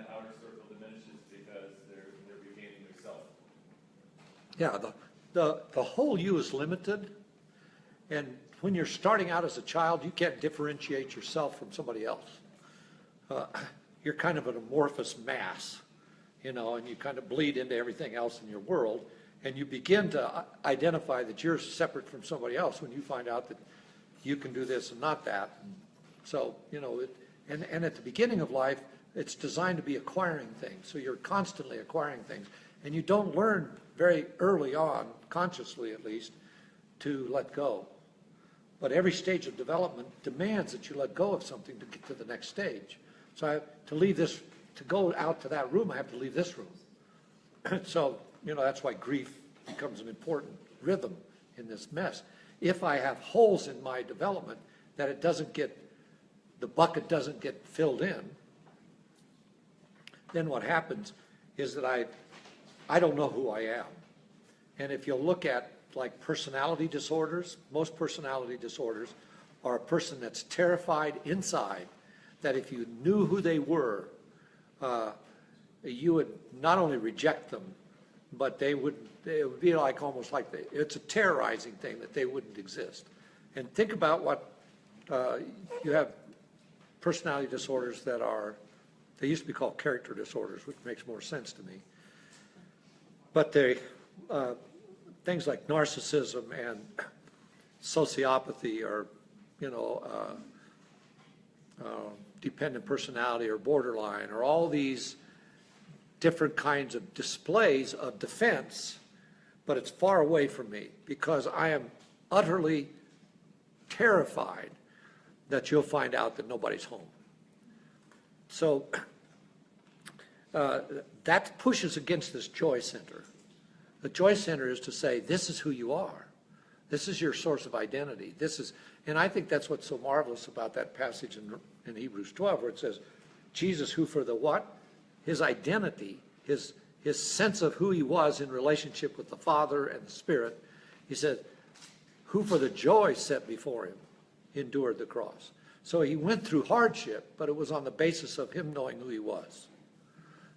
the outer circle diminishes because they're regaining their self. Yeah, the whole you is limited, and when you're starting out as a child, you can't differentiate yourself from somebody else. You're kind of an amorphous mass, and you kind of bleed into everything else in your world, and you begin to identify that you're separate from somebody else when you find out that you can do this and not that. So, and at the beginning of life, it's designed to be acquiring things. So you're constantly acquiring things. And you don't learn very early on, consciously at least, to let go. But every stage of development demands that you let go of something to get to the next stage. So to go out to that room, I have to leave this room. So, that's why grief becomes an important rhythm in this mess. If I have holes in my development that the bucket doesn't get filled in, then what happens is that I don't know who I am. And if you look at like personality disorders, most personality disorders are a person that's terrified inside that if you knew who they were, you would not only reject them, but it would be like almost like it's a terrorizing thing that they wouldn't exist. And think about what you have personality disorders they used to be called character disorders, which makes more sense to me. But things like narcissism and sociopathy or, dependent personality or borderline or all these different kinds of displays of defense, but it's far away from me because I am utterly terrified that you'll find out that nobody's home. So that pushes against this joy center. The joy center is to say, this is who you are. This is your source of identity. And I think that's what's so marvelous about that passage in Hebrews 12, where it says, Jesus, who for the what? His identity, his sense of who he was in relationship with the Father and the Spirit, he said, who for the joy set before him endured the cross. So he went through hardship, but it was on the basis of him knowing who he was.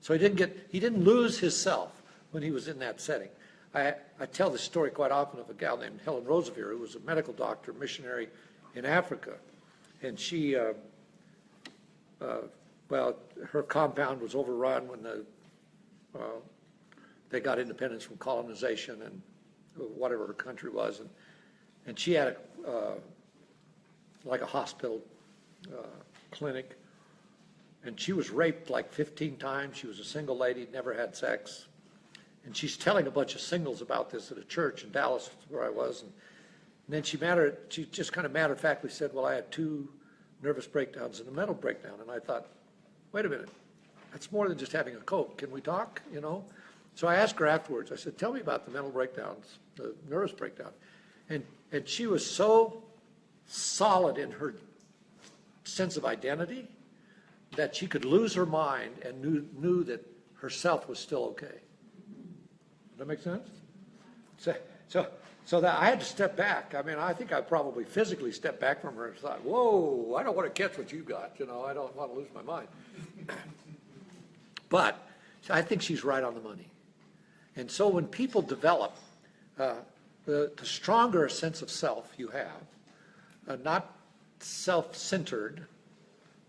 So he didn't lose his self when he was in that setting. I tell this story quite often of a gal named Helen Roseveare, who was a medical doctor, missionary in Africa. And she, her compound was overrun when they got independence from colonization and whatever her country was. And she had like a hospital clinic. And she was raped like 15 times. She was a single lady, never had sex. And she's telling a bunch of singles about this at a church in Dallas, where I was. And then she just kind of matter-of-factly said, well, I had 2 nervous breakdowns and a mental breakdown. And I thought, wait a minute, that's more than just having a Coke. Can we talk, So I asked her afterwards, I said, tell me about the mental breakdowns, the nervous breakdown. And she was so solid in her sense of identity that she could lose her mind and knew that herself was still okay. Does that make sense? So that I had to step back. I mean, I think I probably physically stepped back from her and thought, whoa, I don't want to catch what you got. I don't want to lose my mind. But I think she's right on the money. And so when people develop, the stronger a sense of self you have, not self-centered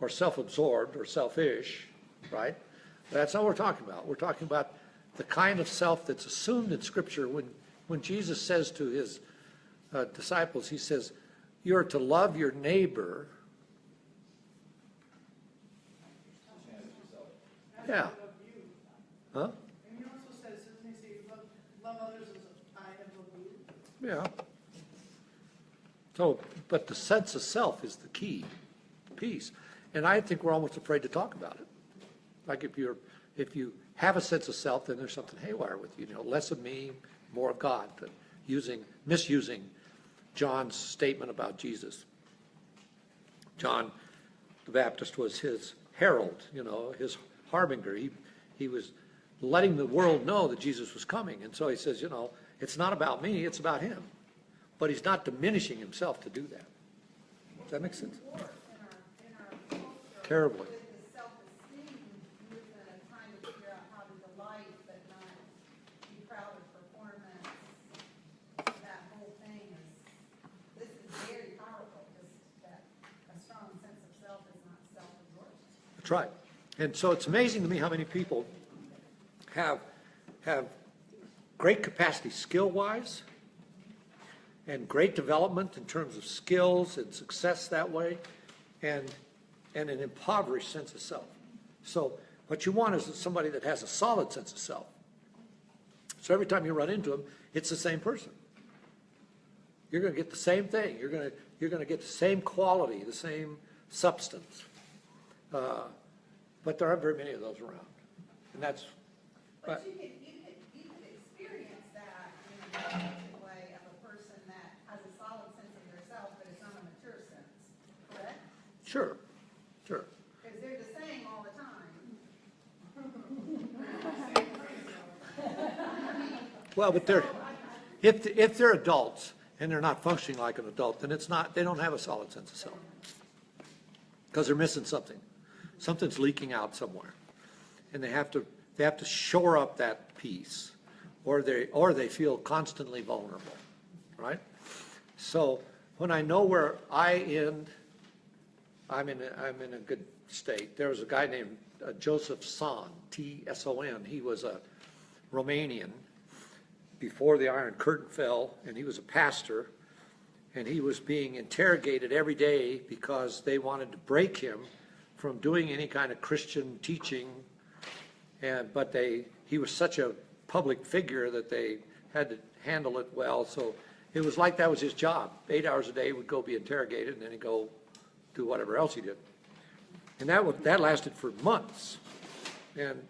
or self-absorbed or selfish, right? That's not what we're talking about. We're talking about the kind of self that's assumed in Scripture when Jesus says to his disciples, he says, you're to love your neighbor. Yeah. Huh? And he also says, doesn't he say, love others as I have loved you? Yeah. So, but the sense of self is the key piece. And I think we're almost afraid to talk about it. Like if you have a sense of self, then there's something haywire with you. Less of me, more of God. But misusing John's statement about Jesus. John the Baptist was his herald, his harbinger. He was letting the world know that Jesus was coming. And so he says, it's not about me, it's about him. But he's not diminishing himself to do that. Does that make sense? Terribly. That's right. And so it's amazing to me how many people have great capacity skill-wise and great development in terms of skills and success that way, and an impoverished sense of self. So what you want is somebody that has a solid sense of self. So every time you run into them, it's the same person. You're going to get the same thing. You're going to get the same quality, the same substance. But there aren't very many of those around, and that's. But you can experience that in a positive way of a person that has a solid sense of their self, but it's not a mature sense, correct? Sure. Because they're the same all the time. Well, but if they're adults and they're not functioning like an adult, then they don't have a solid sense of self. Because they're missing something. Something's leaking out somewhere. And they have to shore up that piece, or they feel constantly vulnerable, right? So when I know where I end, I'm in a good state. There was a guy named Joseph Tson, T-S-O-N. He was a Romanian before the Iron Curtain fell, and he was a pastor, and he was being interrogated every day because they wanted to break him from doing any kind of Christian teaching, but he was such a public figure that they had to handle it well. So it was like that was his job. 8 hours a day he would go be interrogated, and then he'd go do whatever else he did. And that lasted for months. And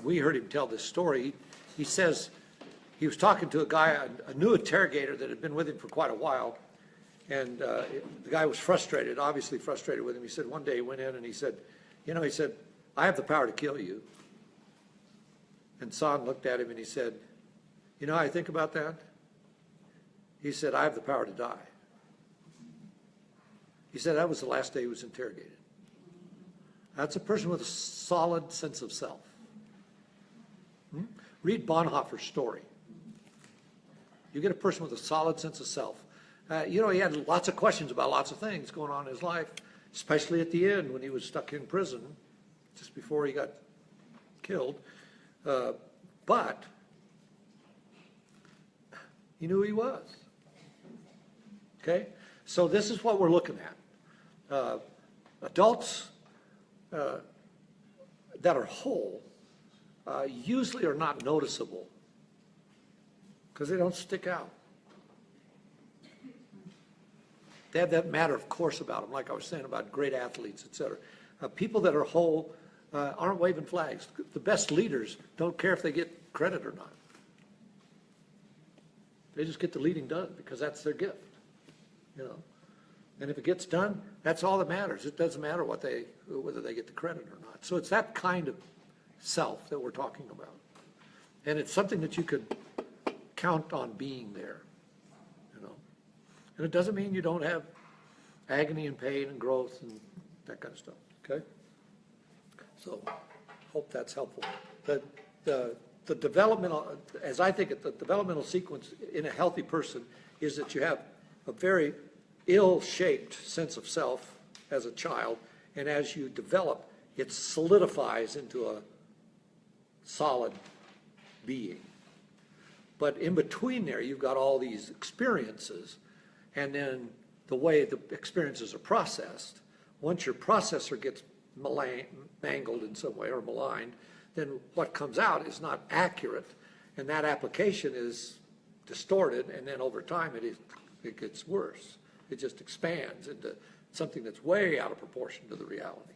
we heard him tell this story. He says he was talking to a guy, a new interrogator that had been with him for quite a while, and the guy was frustrated, obviously frustrated with him. He said one day he went in and he said, I have the power to kill you. And Son looked at him and he said, how I think about that? He said, I have the power to die. He said that was the last day he was interrogated. That's a person with a solid sense of self. Read Bonhoeffer's story. You get a person with a solid sense of self. He had lots of questions about lots of things going on in his life, especially at the end when he was stuck in prison, just before he got killed. But he knew who he was. Okay? So this is what we're looking at. Adults that are whole usually are not noticeable because they don't stick out. They have that matter of course about them, like I was saying about great athletes, etc. People that are whole aren't waving flags. The best leaders don't care if they get credit or not. They just get the leading done because that's their gift, And if it gets done, that's all that matters. It doesn't matter whether they get the credit or not. So it's that kind of self that we're talking about. And it's something that you could count on being there, And it doesn't mean you don't have agony and pain and growth and that kind of stuff, okay? So hope that's helpful. The developmental, as I think it, the developmental sequence in a healthy person is that you have a very ill-shaped sense of self as a child, and as you develop, it solidifies into a solid being. But in between there, you've got all these experiences, and then the way the experiences are processed, once your processor gets mangled in some way or maligned, then what comes out is not accurate, and that application is distorted, and then over time it gets worse. It just expands into something that's way out of proportion to the reality.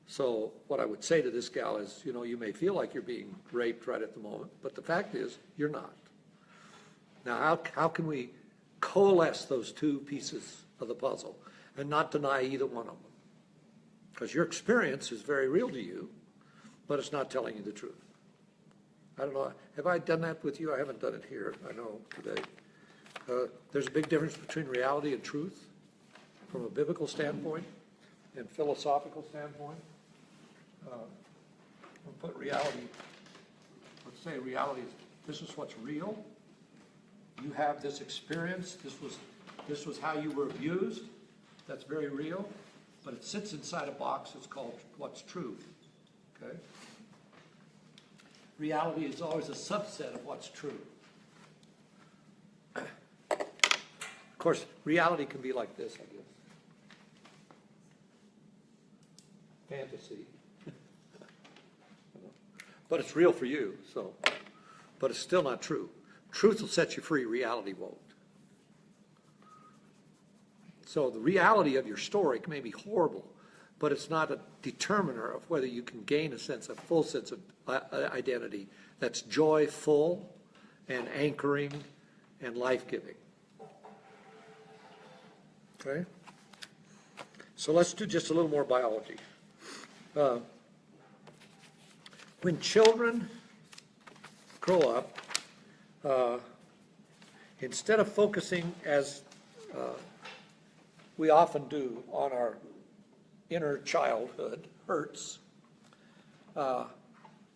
So what I would say to this gal is, you may feel like you're being raped right at the moment, but the fact is, you're not. Now, how can we coalesce those two pieces of the puzzle and not deny either one of them? Because your experience is very real to you, but it's not telling you the truth. I don't know, have I done that with you? I haven't done it here, I know, today. There's a big difference between reality and truth from a biblical standpoint and philosophical standpoint. We'll put reality, let's say reality, this is what's real. You have this experience, this was how you were abused, that's very real. but it sits inside a box that's called what's true, okay? Reality is always a subset of what's true. Of course, reality can be like this, I guess. Fantasy. But it's real for you, so. But it's still not true. Truth will set you free, reality won't. So the reality of your story may be horrible, but it's not a determiner of whether you can gain a full sense of identity that's joyful and anchoring and life-giving. Okay? So let's do just a little more biology. When children grow up, instead of focusing as we often do on our inner childhood hurts,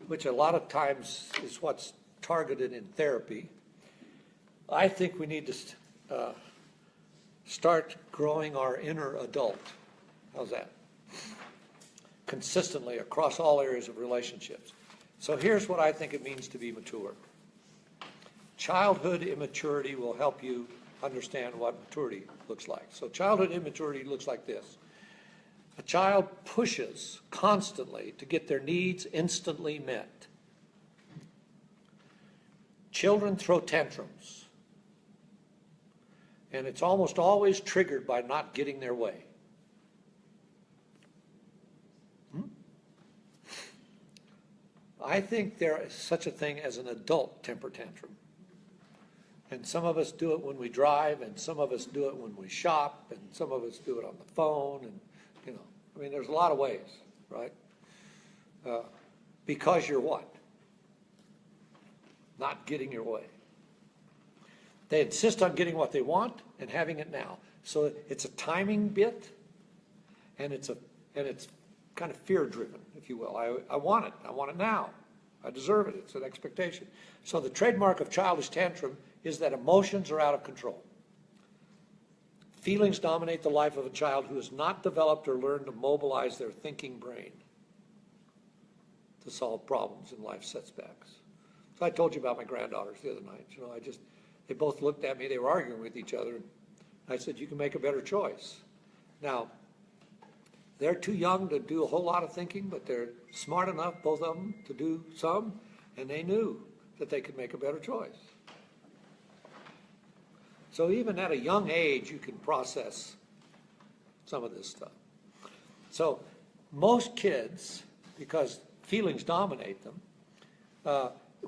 which a lot of times is what's targeted in therapy, I think we need to start growing our inner adult. How's that? Consistently across all areas of relationships. So here's what I think it means to be mature. Childhood immaturity will help you understand what maturity looks like. So childhood immaturity looks like this. A child pushes constantly to get their needs instantly met. Children throw tantrums. And it's almost always triggered by not getting their way. I think there is such a thing as an adult temper tantrum. And some of us do it when we drive, and some of us do it when we shop, and some of us do it on the phone, and, you know, I mean, there's a lot of ways, right? Because you're what? Not getting your way. They insist on getting what they want and having it now. So it's a timing bit, and it's kind of fear-driven, if you will. I want it. I want it now. I deserve it. It's an expectation. So the trademark of childish tantrum is that emotions are out of control. Feelings dominate the life of a child who has not developed or learned to mobilize their thinking brain to solve problems in life setbacks. So I told you about my granddaughters the other night. You know, they both looked at me. They were arguing with each other. And I said, you can make a better choice. Now, they're too young to do a whole lot of thinking, but they're smart enough, both of them, to do some, and they knew that they could make a better choice. So even at a young age, you can process some of this stuff. So most kids, because feelings dominate them,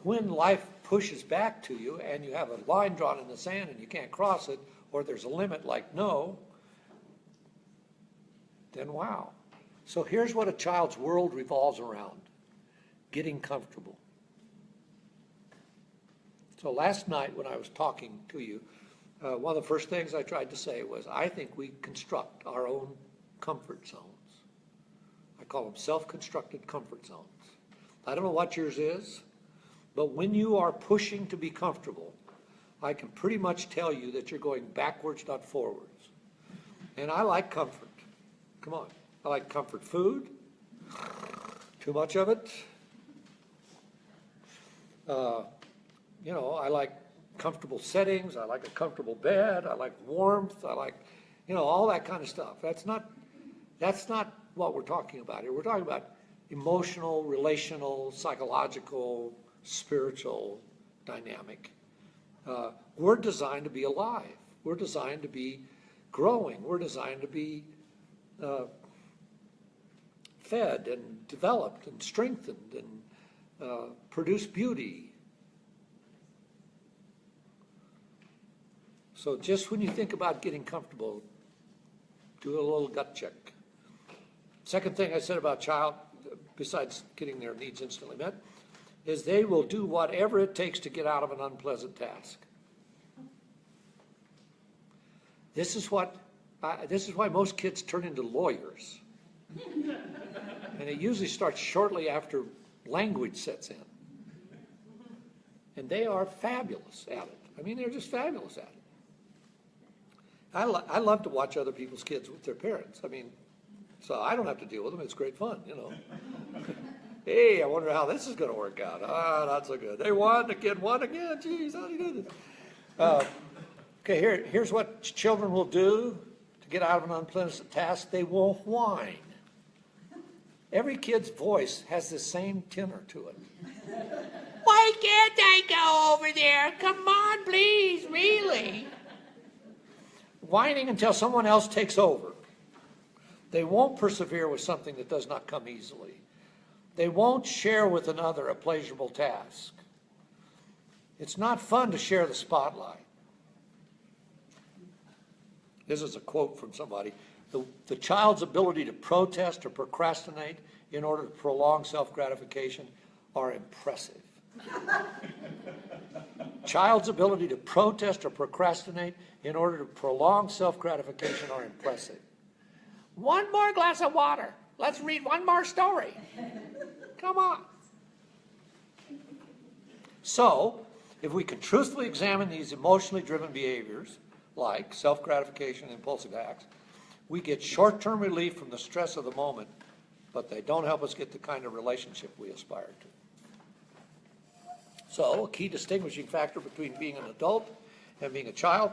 when life pushes back to you and you have a line drawn in the sand and you can't cross it, or there's a limit like no, then wow. So here's what a child's world revolves around: getting comfortable. So last night when I was talking to you, one of the first things I tried to say was, I think we construct our own comfort zones. I call them self-constructed comfort zones. I don't know what yours is, but when you are pushing to be comfortable, I can pretty much tell you that you're going backwards, not forwards. And I like comfort. Come on. I like comfort food. Too much of it. You know, I like comfortable settings. I like a comfortable bed. I like warmth. I like, you know, all that kind of stuff. That's not what we're talking about here. We're talking about emotional, relational, psychological, spiritual dynamic. We're designed to be alive. We're designed to be growing. We're designed to be fed and developed and strengthened and produce beauty. So just when you think about getting comfortable, do a little gut check. Second thing I said about child, besides getting their needs instantly met, is they will do whatever it takes to get out of an unpleasant task. This is why most kids turn into lawyers. And it usually starts shortly after language sets in. And they are fabulous at it. I mean, they're just fabulous at it. I love to watch other people's kids with their parents. I mean, So I don't have to deal with them. It's great fun, you know. Hey, I wonder how this is going to work out. Ah, not so good. They won, the kid won again. Geez, how do you do this? Okay, here's what children will do to get out of an unpleasant task. They will whine. Every kid's voice has the same tenor to it. Why can't I go over there? Come on, please, really? Whining until someone else takes over. They won't persevere with something that does not come easily. They won't share with another a pleasurable task. It's not fun to share the spotlight. This is a quote from somebody. The child's ability to protest or procrastinate in order to prolong self-gratification are impressive. Child's ability to protest or procrastinate in order to prolong self-gratification are impressive. One more glass of water. Let's read one more story. Come on. So, if we can truthfully examine these emotionally driven behaviors, like self-gratification and impulsive acts, we get short-term relief from the stress of the moment, but they don't help us get the kind of relationship we aspire to. So, a key distinguishing factor between being an adult and being a child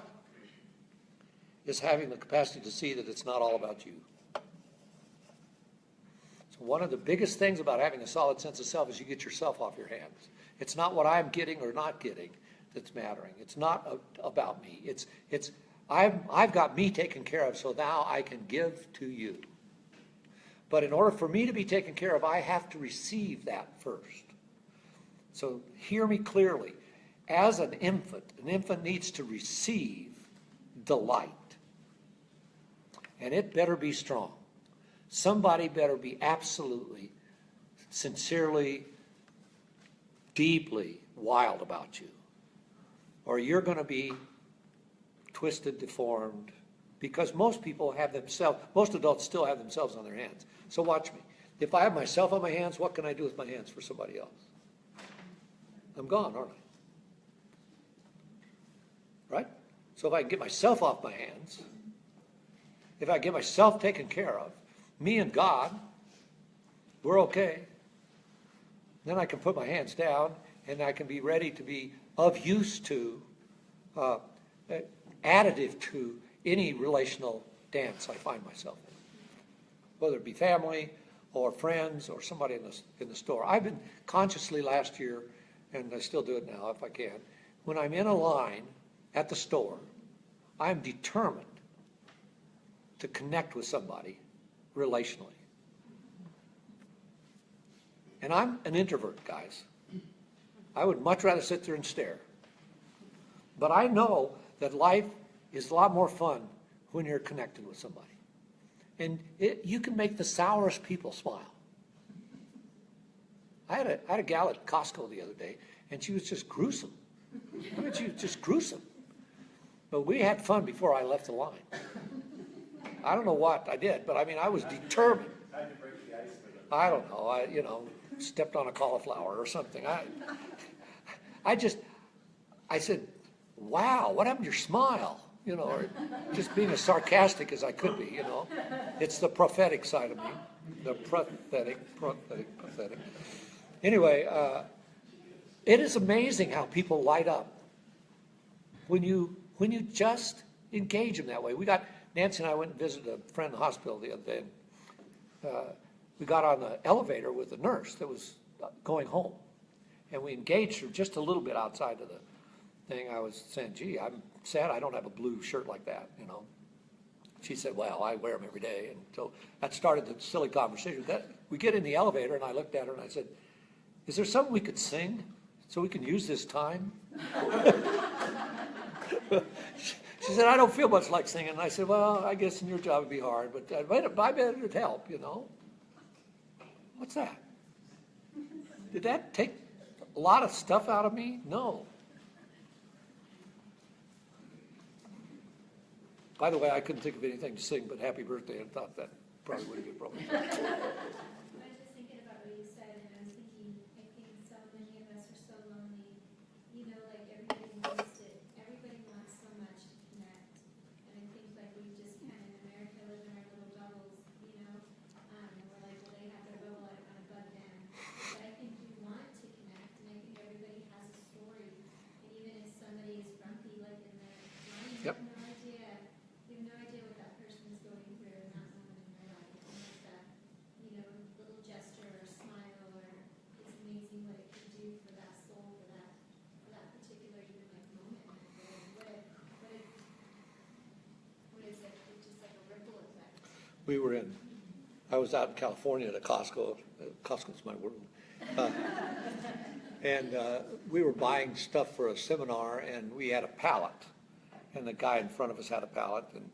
is having the capacity to see that it's not all about you. So one of the biggest things about having a solid sense of self is you get yourself off your hands. It's not what I'm getting or not getting that's mattering. It's not about me. I've got me taken care of, so now I can give to you. But in order for me to be taken care of, I have to receive that first. So hear me clearly. As an infant needs to receive delight. And it better be strong. Somebody better be absolutely, sincerely, deeply wild about you. Or you're going to be twisted, deformed, because most adults still have themselves on their hands. So watch me. If I have myself on my hands, what can I do with my hands for somebody else? I'm gone, aren't I? Right? So if I can get myself off my hands, if I get myself taken care of, me and God, we're okay. Then I can put my hands down and I can be ready to be of use to, additive to any relational dance I find myself in. Whether it be family or friends or somebody in the store. I've been consciously last year, and I still do it now if I can, when I'm in a line at the store, I'm determined to connect with somebody relationally. And I'm an introvert, guys. I would much rather sit there and stare. But I know that life is a lot more fun when you're connected with somebody. And you can make the sourest people smile. I had a gal at Costco the other day, and she was just gruesome. I mean, she was just gruesome. But we had fun before I left the line. I don't know what I did, but I mean, I was determined. How'd you break the ice with it? I don't know. I stepped on a cauliflower or something. I said, wow, what happened to your smile? Or just being as sarcastic as I could be, It's the prophetic side of me. The prophetic. Anyway, it is amazing how people light up when you just engage them that way. Nancy and I went and visited a friend in the hospital the other day. We got on the elevator with a nurse that was going home. And we engaged her just a little bit outside of the thing. I was saying, gee, I'm sad I don't have a blue shirt like that, She said, well, I wear them every day. And so that started the silly conversation. We get in the elevator, and I looked at her, and I said, is there something we could sing so we can use this time? She said, I don't feel much like singing. And I said, well, I guess in your job it'd be hard, but I bet it'd help, What's that? Did that take a lot of stuff out of me? No. By the way, I couldn't think of anything to sing but Happy Birthday, and thought that probably wouldn't be a problem. I was just thinking about what you said, and I was thinking, I think so many of us are so lonely. Everybody wants so much to connect. And I think we just kind of in America live in our little bubbles, I was out in California at a Costco. Costco's my world. And we were buying stuff for a seminar, and we had a pallet. And the guy in front of us had a pallet, and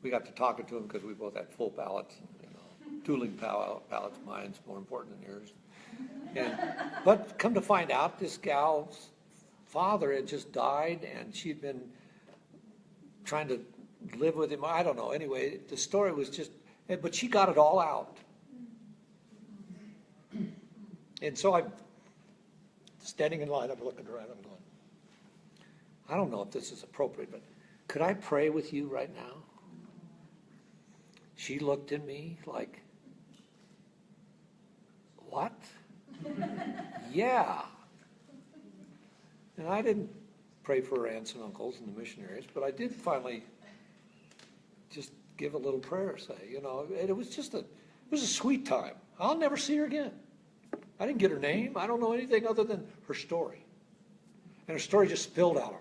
we got to talking to him because we both had full pallets. Tooling pallets, mine's more important than yours. But come to find out, this gal's father had just died, and she'd been trying to live with him. I don't know. Anyway, the story was just, but she got it all out. And so I'm standing in line, I'm looking around, I'm going, I don't know if this is appropriate, but could I pray with you right now? She looked at me like, what? Yeah. And I didn't pray for her aunts and uncles and the missionaries, but I did finally just give a little prayer, say, and it was a sweet time. I'll never see her again. I didn't get her name. I don't know anything other than her story. And her story just spilled out of her.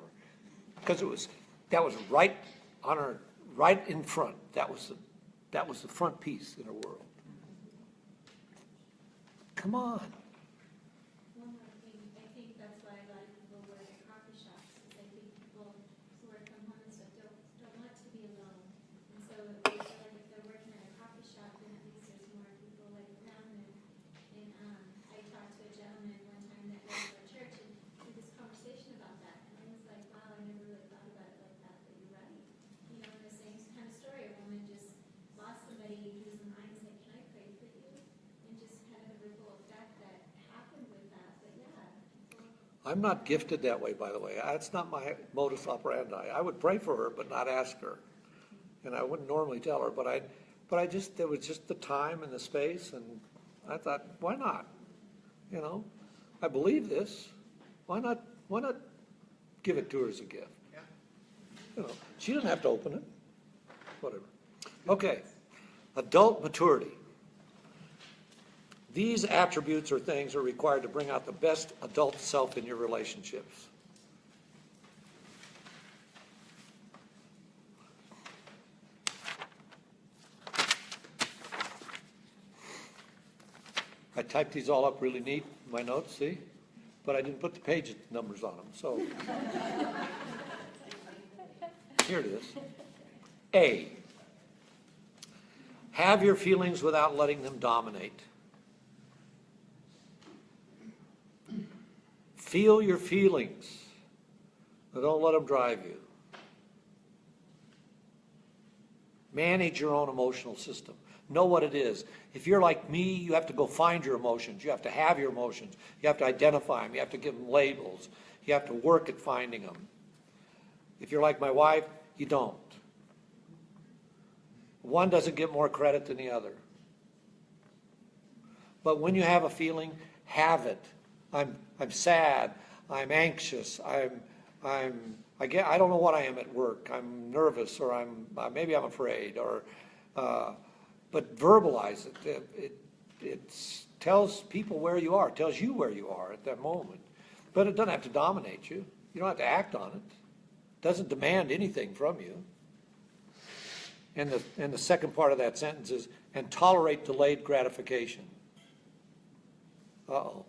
Because that was right on her, right in front. That was the front piece in her world. Come on. One more thing, I think that's why a lot of people work at coffee shops, because I think people who work from home and stuff don't want to be alone. And so they feel like if they're working at a coffee shop, then at least there's more people like around them. And I talked to a gentleman one time that goes to our church, and we had this conversation about that. And I was like, wow, I never really thought about it like that, but you're right. In the same kind of story, a woman just lost somebody who's in line and said, can I pray for you? And just kind of a ripple effect that happened with that, but yeah. I'm not gifted that way, by the way. That's not my modus operandi. I would pray for her, but not ask her. And I wouldn't normally tell her, but there was just the time and the space, and I thought, why not? I believe this. Why not give it to her as a gift? She doesn't have to open it. Whatever. Okay. Adult maturity. These attributes or things are required to bring out the best adult self in your relationships. I typed these all up really neat in my notes, see? But I didn't put the page numbers on them, so. Here it is. A, have your feelings without letting them dominate. Feel your feelings, but don't let them drive you. Manage your own emotional system. Know what it is. If you're like me, you have to go find your emotions. You have to have your emotions. You have to identify them. You have to give them labels. You have to work at finding them. If you're like my wife, you don't. One doesn't get more credit than the other. But when you have a feeling, have it. I'm sad. I'm anxious. I don't know what I am at work. I'm nervous, or maybe I'm afraid, or but verbalize it. It tells people where you are. It tells you where you are at that moment. But it doesn't have to dominate you. You don't have to act on it. It doesn't demand anything from you. And the second part of that sentence is, and tolerate delayed gratification. Uh-oh.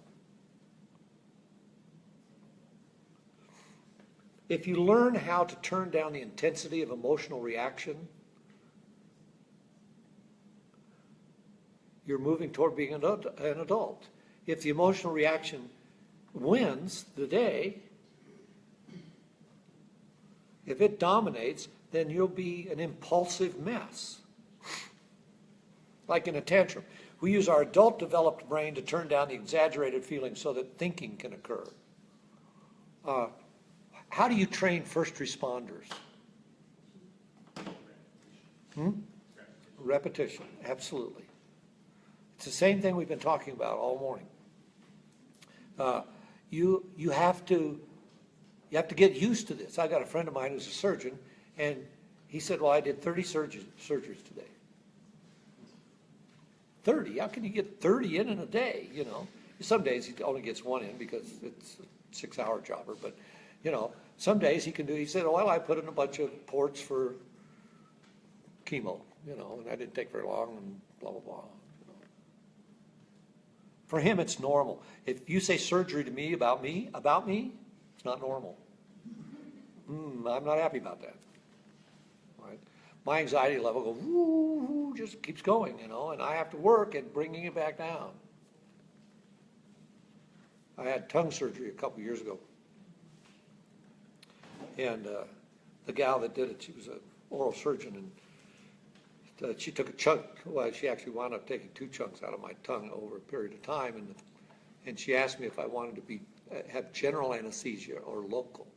If you learn how to turn down the intensity of emotional reaction, you're moving toward being an adult. If the emotional reaction wins the day, if it dominates, then you'll be an impulsive mess. Like in a tantrum. We use our adult developed brain to turn down the exaggerated feelings so that thinking can occur. How do you train first responders? Repetition, absolutely. It's the same thing we've been talking about all morning. You have to get used to this. I got a friend of mine who's a surgeon, and he said, well, I did 30 surgeries today. 30? How can you get 30 in a day, Some days he only gets one in because it's a 6-hour jobber, but, some days he can do, he said, well, I put in a bunch of ports for chemo, you know, and that didn't take very long, and blah, blah, blah. You know. For him, it's normal. If you say surgery to me, it's not normal. I'm not happy about that. Right? My anxiety level goes, woo, just keeps going, you know, and I have to work at bringing it back down. I had tongue surgery a couple years ago. And the gal that did it, she was an oral surgeon, and she took a chunk, well, she actually wound up taking 2 chunks out of my tongue over a period of time, and she asked me if I wanted to have general anesthesia or local.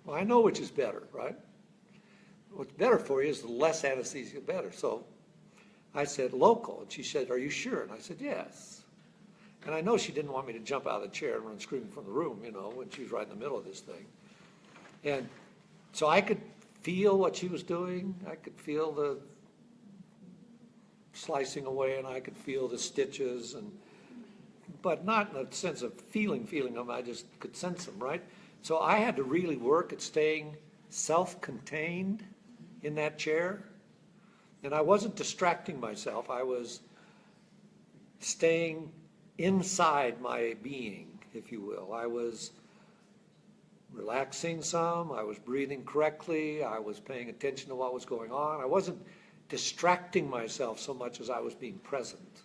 Well, I know which is better, right? What's better for you is the less anesthesia, better. So I said local, and she said, "Are you sure?" And I said, "Yes." And I know she didn't want me to jump out of the chair and run screaming from the room, you know, when she was right in the middle of this thing. And so I could feel what she was doing. I could feel the slicing away, and I could feel the stitches, but not in a sense of feeling them. I just could sense them, right? So I had to really work at staying self-contained in that chair. And I wasn't distracting myself. I was staying inside my being, if you will. I was relaxing some. I was breathing correctly. I was paying attention to what was going on. I wasn't distracting myself so much as I was being present.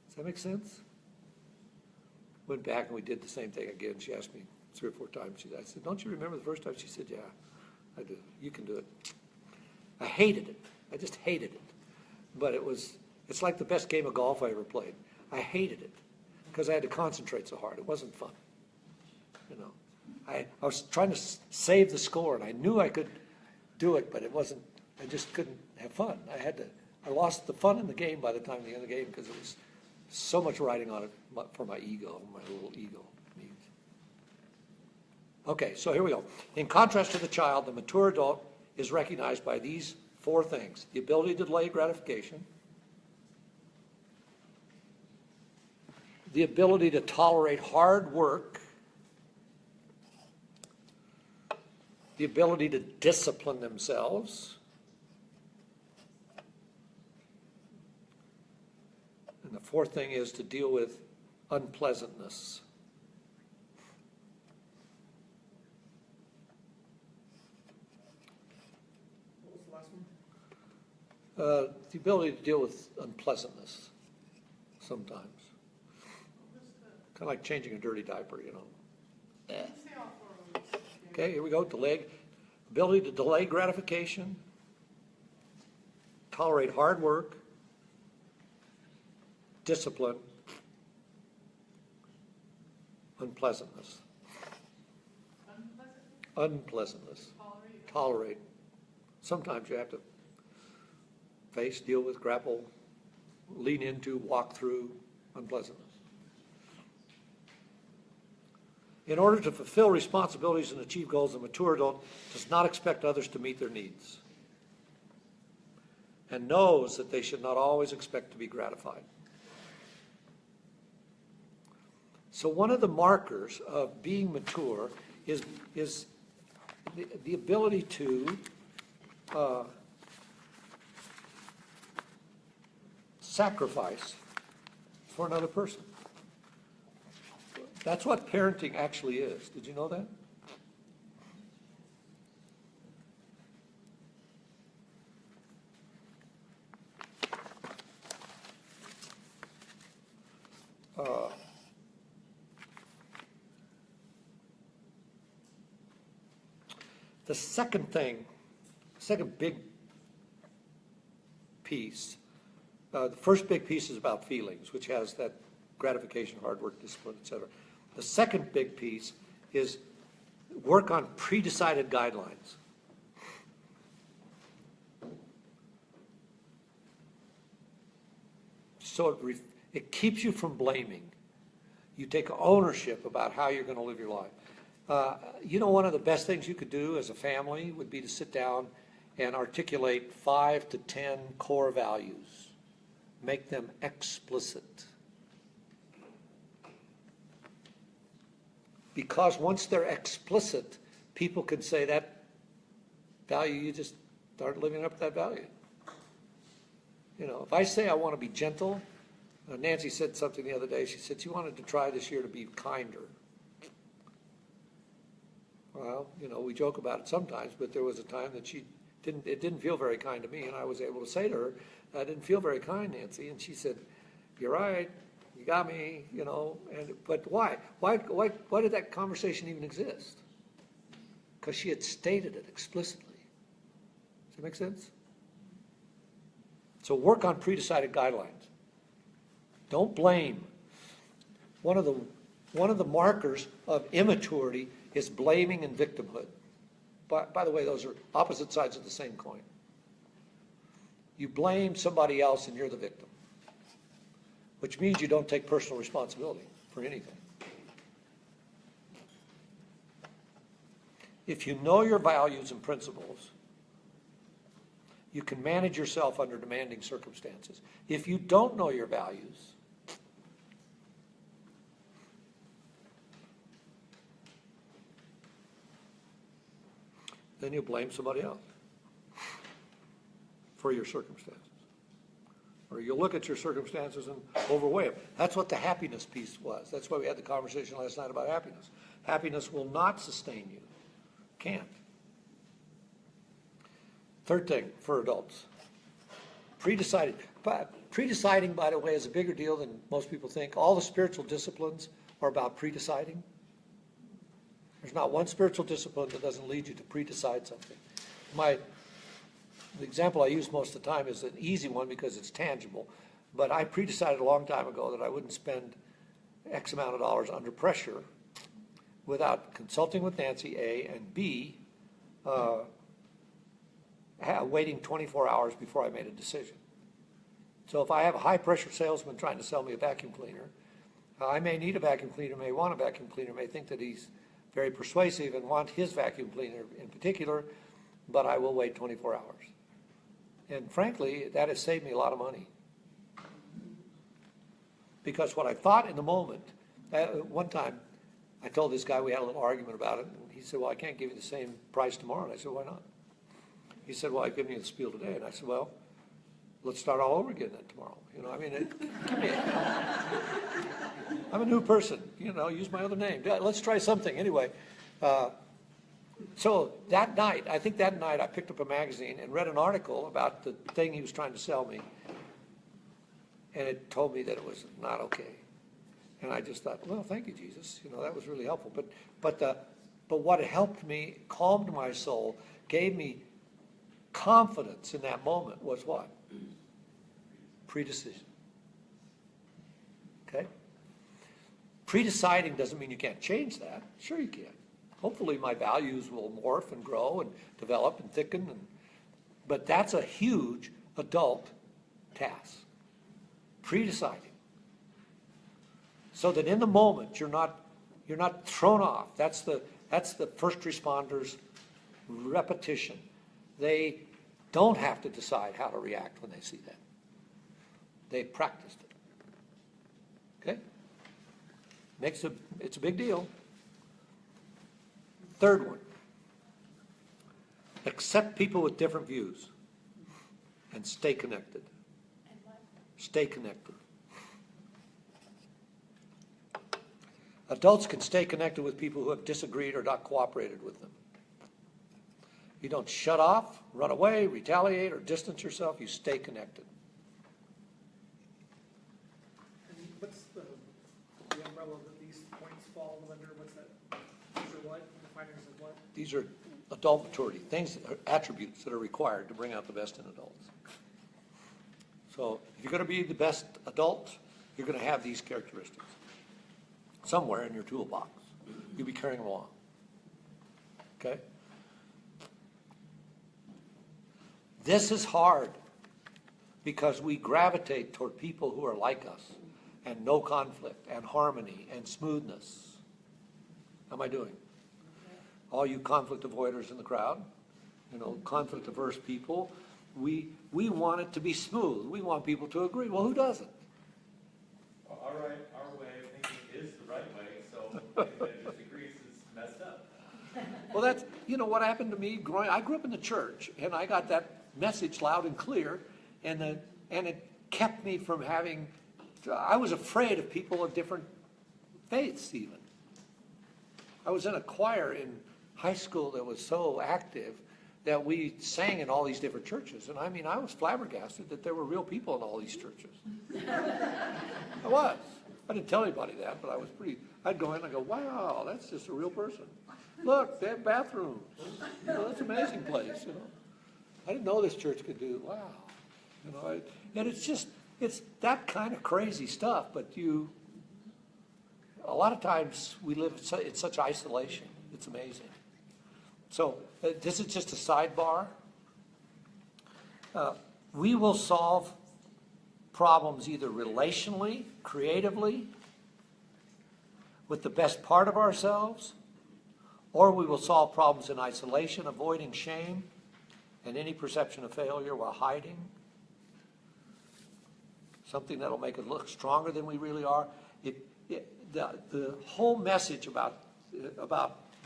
Does that make sense? Went back and we did the same thing again. She asked me 3 or 4 times. I said, "Don't you remember the first time?" She said, "Yeah, I do. You can do it." I hated it. I just hated it. But it's like the best game of golf I ever played. I hated it because I had to concentrate so hard. It wasn't fun. You know, I was trying to save the score, and I knew I could do it, but it wasn't, I just couldn't have fun. I lost the fun in the game by the time of the end of the game because it was so much riding on it for my ego, my little ego needs. Okay, so here we go. In contrast to the child, the mature adult is recognized by these 4 things: the ability to delay gratification, the ability to tolerate hard work, the ability to discipline themselves, and the 4th thing is to deal with unpleasantness. What was the last one? The ability to deal with unpleasantness sometimes. Kind of like changing a dirty diaper, you know. Say all 4 of them. Okay, here we go. Ability to delay gratification, tolerate hard work, discipline, unpleasantness. Unpleasantness. Tolerate. Sometimes you have to face, deal with, grapple, lean into, walk through unpleasantness. In order to fulfill responsibilities and achieve goals, the mature adult does not expect others to meet their needs and knows that they should not always expect to be gratified. So one of the markers of being mature is the ability to sacrifice for another person. That's what parenting actually is. Did you know that? The second big piece, the first big piece is about feelings, which has that gratification, hard work, discipline, etc. The second big piece is work on pre-decided guidelines. So it keeps you from blaming. You take ownership about how you're going to live your life. You know, one of the best things you could do as a family would be to sit down and articulate 5 to 10 core values. Make them explicit. Because once they're explicit, people can say value, you just start living up to that value. You know, if I say I want to be gentle, Nancy said something the other day, she said she wanted to try this year to be kinder. Well, you know, we joke about it sometimes, but there was a time that it didn't feel very kind to me, and I was able to say to her, I didn't feel very kind, Nancy, and she said, you're right, you got me, you know, but why? Why did that conversation even exist? Because she had stated it explicitly. Does that make sense? So work on pre-decided guidelines. Don't blame. One of the markers of immaturity is blaming and victimhood. By the way, those are opposite sides of the same coin. You blame somebody else and you're the victim, which means you don't take personal responsibility for anything. If you know your values and principles, you can manage yourself under demanding circumstances. If you don't know your values, then you blame somebody else for your circumstances. Or you look at your circumstances and overweigh them. That's what the happiness piece was. That's why we had the conversation last night about happiness. Happiness will not sustain you. Can't. Third thing for adults, pre-decided. Pre-deciding, by the way, is a bigger deal than most people think. All the spiritual disciplines are about pre-deciding. There's not one spiritual discipline that doesn't lead you to pre-decide something. The example I use most of the time is an easy one because it's tangible, but I pre-decided a long time ago that I wouldn't spend X amount of dollars under pressure without consulting with Nancy, A, and B, waiting 24 hours before I made a decision. So if I have a high-pressure salesman trying to sell me a vacuum cleaner, I may need a vacuum cleaner, may want a vacuum cleaner, may think that he's very persuasive and want his vacuum cleaner in particular, but I will wait 24 hours. And frankly, that has saved me a lot of money. Because what I thought in the moment, one time I told this guy, we had a little argument about it, and he said, well, I can't give you the same price tomorrow. And I said, why not? He said, well, I've given you the spiel today. And I said, well, let's start all over again then tomorrow. You know, I mean, I'm a new person, you know, use my other name. Let's try something. Anyway, so that night, I picked up a magazine and read an article about the thing he was trying to sell me. And it told me that it was not okay. And I just thought, well, thank you, Jesus. You know, that was really helpful. But what helped me, calmed my soul, gave me confidence in that moment was what? Pre-decision. Okay? Pre-deciding doesn't mean you can't change that. Sure you can. Hopefully my values will morph and grow and develop and thicken. But that's a huge adult task. Pre-deciding. So that in the moment you're not thrown off. That's the first responders' repetition. They don't have to decide how to react when they see that. They practiced it. Okay? It's a big deal. Third one. Accept people with different views and stay connected. Stay connected. Adults can stay connected with people who have disagreed or not cooperated with them. You don't shut off, run away, retaliate, or distance yourself. You stay connected. And what's the umbrella that these points fall under? What's that? These are what? Definers of what? These are adult maturity, things, attributes that are required to bring out the best in adults. So if you're going to be the best adult, you're going to have these characteristics somewhere in your toolbox. You'll be carrying them along. Okay? This is hard because we gravitate toward people who are like us and no conflict and harmony and smoothness. How am I doing? All you conflict avoiders in the crowd, you know, conflict averse people, we want it to be smooth. We want people to agree. Well, who doesn't? Well, our way of thinking is the right way, so if it disagrees, it's messed up. Well, you know, what happened to me I grew up in the church, and I got that message loud and clear, and it kept me from having, I was afraid of people of different faiths even. I was in a choir in high school that was so active that we sang in all these different churches. And I mean, I was flabbergasted that there were real people in all these churches. I was. I didn't tell anybody that, but I'd go in and I go, wow, that's just a real person. Look, they have bathrooms. You know, that's an amazing place, you know. I didn't know this church could do, wow. You know, and it's that kind of crazy stuff, but a lot of times we live in such isolation. It's amazing. So this is just a sidebar. We will solve problems either relationally, creatively, with the best part of ourselves, or we will solve problems in isolation, avoiding shame and any perception of failure while hiding. Something that'll make us look stronger than we really are. The whole message about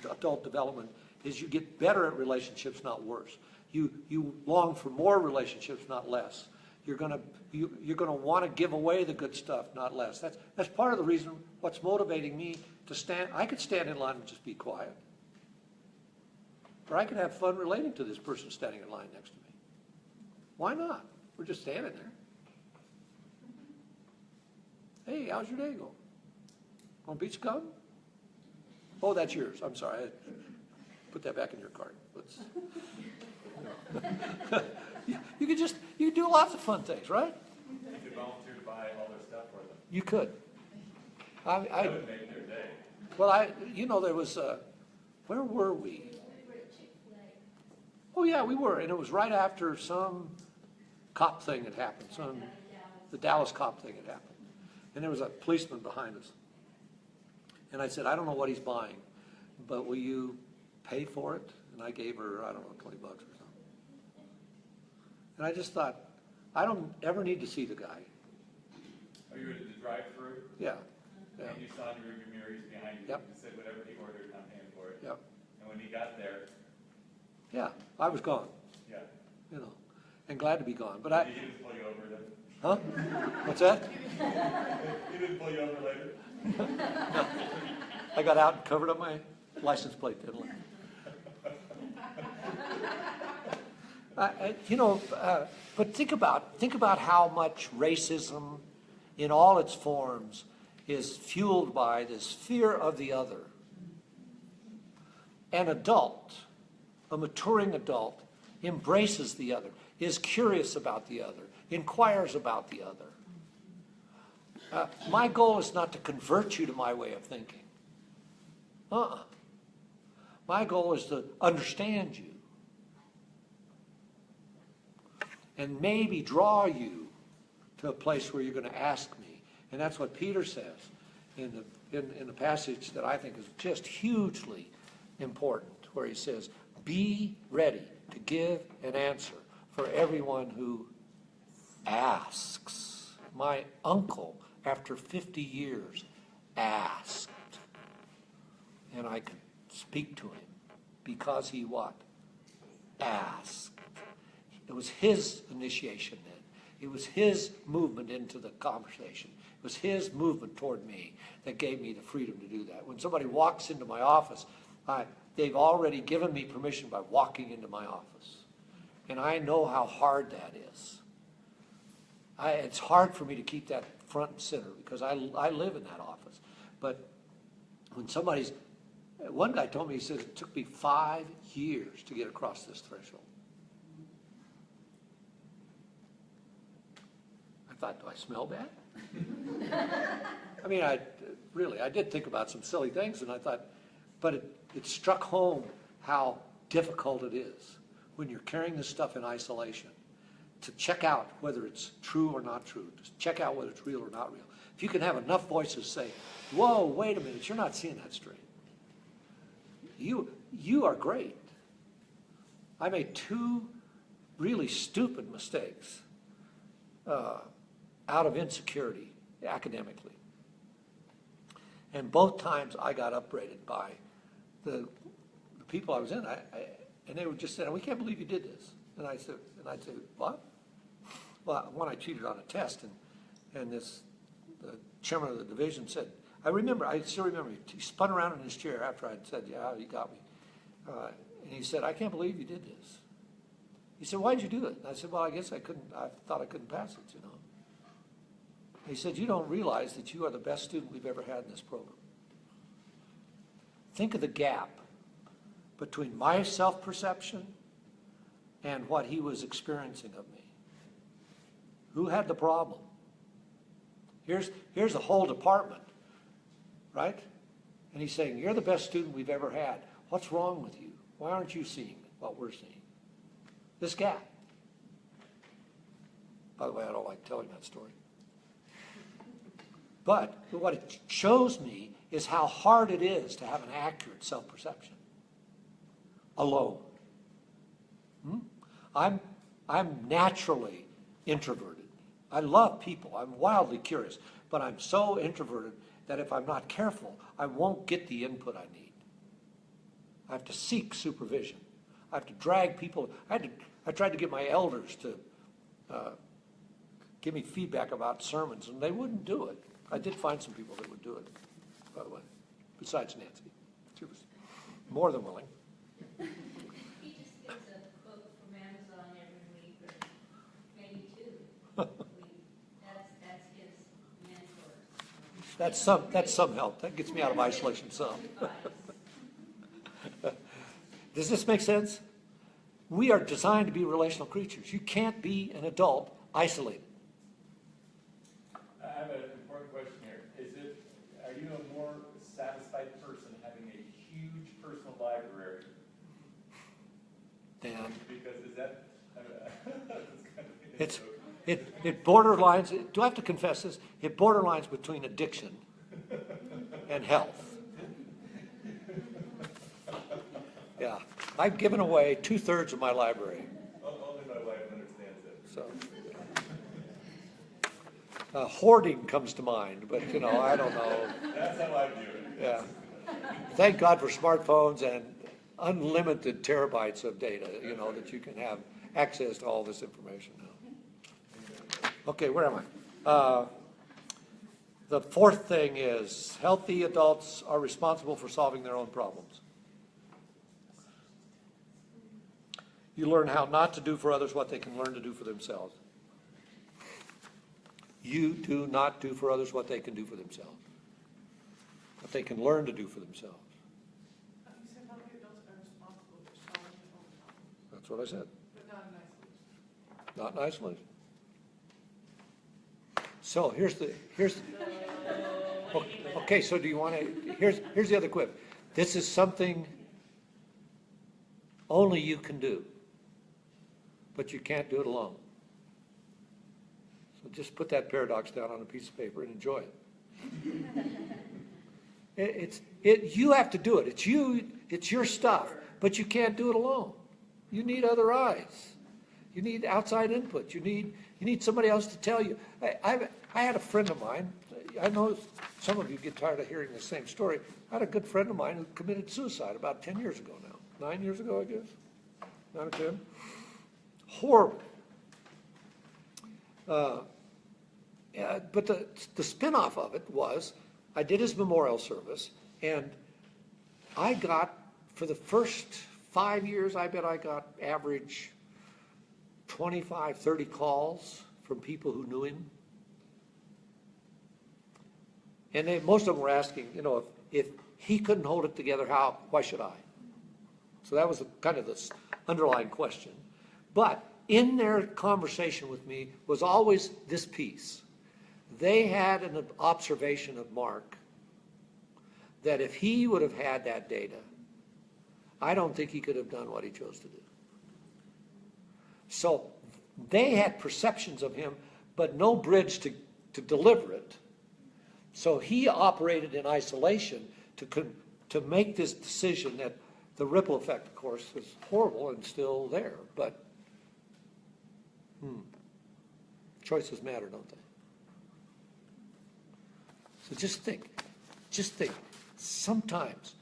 adult development is you get better at relationships, not worse. You long for more relationships, not less. You're gonna want to give away the good stuff, not less. That's part of the reason what's motivating me to stand. I could stand in line and just be quiet, or I could have fun relating to this person standing in line next to me. Why not? We're just standing there. Hey, how's your day going? Want pizza cup? Oh, that's yours. I'm sorry. I put that back in your cart. You could do lots of fun things, right? You could volunteer to buy all their stuff for them. You could. That would make their day. Well, there was, where were we? We were at Chick-fil-A. Oh, yeah, we were. And it was right after some cop thing had happened. The Dallas cop thing had happened. And there was a policeman behind us. And I said, I don't know what he's buying, but will you pay for it? And I gave her, I don't know, $20 or something. And I just thought, I don't ever need to see the guy. Oh, you were at the drive-through? Yeah. And you saw in your mirror, he's behind you. Yep. You said whatever he ordered, I'm paying for it. Yep. And when he got there, Yeah, I was gone, yeah. you know, and glad to be gone. But He didn't pull you over then? huh? What's that? He didn't pull you over later? I got out and covered up my license plate, didn't I? But think about how much racism in all its forms is fueled by this fear of the other. An adult, a maturing adult, embraces the other, is curious about the other, inquires about the other. My goal is not to convert you to my way of thinking. My goal is to understand you and maybe draw you to a place where you're going to ask me. And that's what Peter says in the passage that I think is just hugely important, where he says, be ready to give an answer for everyone who asks. My uncle, after 50 years, asked. And I could speak to him because he what? Asked. It was his initiation then. It was his movement into the conversation. It was his movement toward me that gave me the freedom to do that. When somebody walks into my office, they've already given me permission by walking into my office. And I know how hard that is. It's hard for me to keep that front and center because I live in that office. But when one guy told me, he says, it took me 5 years to get across this threshold. I thought, do I smell bad? I mean, I did think about some silly things, and I thought, but it struck home how difficult it is when you're carrying this stuff in isolation to check out whether it's true or not true, to check out whether it's real or not real. If you can have enough voices say, whoa, wait a minute, you're not seeing that straight. You are great. I made 2 really stupid mistakes out of insecurity academically. And both times I got upbraided by the people I was in, and they were just saying, we can't believe you did this. And I'd say, what? Well, when I cheated on a test, and the chairman of the division said, I still remember, he spun around in his chair after I'd said, yeah, you got me. And he said, I can't believe you did this. He said, why'd you do it? And I said, well, I guess I thought I couldn't pass it, you know. He said, you don't realize that you are the best student we've ever had in this program. Think of the gap between my self-perception and what he was experiencing of me. Who had the problem? Here's the whole department, right? And he's saying, you're the best student we've ever had. What's wrong with you? Why aren't you seeing what we're seeing? This gap. By the way, I don't like telling that story. But what it shows me is how hard it is to have an accurate self-perception alone. I'm naturally introverted. I love people. I'm wildly curious. But I'm so introverted that if I'm not careful, I won't get the input I need. I have to seek supervision. I have to drag people. I tried to get my elders to give me feedback about sermons, and they wouldn't do it. I did find some people that would do it, by the way, besides Nancy. She was more than willing. He just gets a book from Amazon every week, or maybe two. That's his mentors. That's some help. That gets me out of isolation some. Does this make sense? We are designed to be relational creatures. You can't be an adult isolated. I have an important question here. Are you a more satisfied person having a huge personal library? Dan, Because is that, that's kind of it borderlines, do I have to confess this? It borderlines between addiction and health. Yeah, I've given away 2/3 of my library. only my wife understands it. So, hoarding comes to mind, but I don't know. That's how I view it. Yeah. Thank God for smartphones and unlimited terabytes of data, that you can have access to all this information now. Okay, where am I? The fourth thing is healthy adults are responsible for solving their own problems. You learn how not to do for others what they can learn to do for themselves. You do not do for others what they can do for themselves. What they can learn to do for themselves. You said healthy adults are responsible for solving their own problems, That's what I said. but not in isolation. Not in isolation. So okay, so do you want to, here's the other quip. This is something only you can do, but you can't do it alone. So just put that paradox down on a piece of paper and enjoy it. You have to do it. It's your stuff, but you can't do it alone. You need other eyes. You need outside input. You need somebody else to tell you. I had a friend of mine. I know some of you get tired of hearing the same story. I had a good friend of mine who committed suicide about 10 years ago now. 9 years ago, I guess. 9 or 10. Horrible. But the spin-off of it was, I did his memorial service, and I got, for the first 5 years, I bet I got average 25, 30 calls from people who knew him. And most of them were asking, if he couldn't hold it together, why should I? So that was kind of this underlying question. But in their conversation with me was always this piece. They had an observation of Mark that if he would have had that data, I don't think he could have done what he chose to do. So they had perceptions of him, but no bridge to deliver it. So he operated in isolation to make this decision that the ripple effect, of course, was horrible and still there. But choices matter, don't they? So just think. Sometimes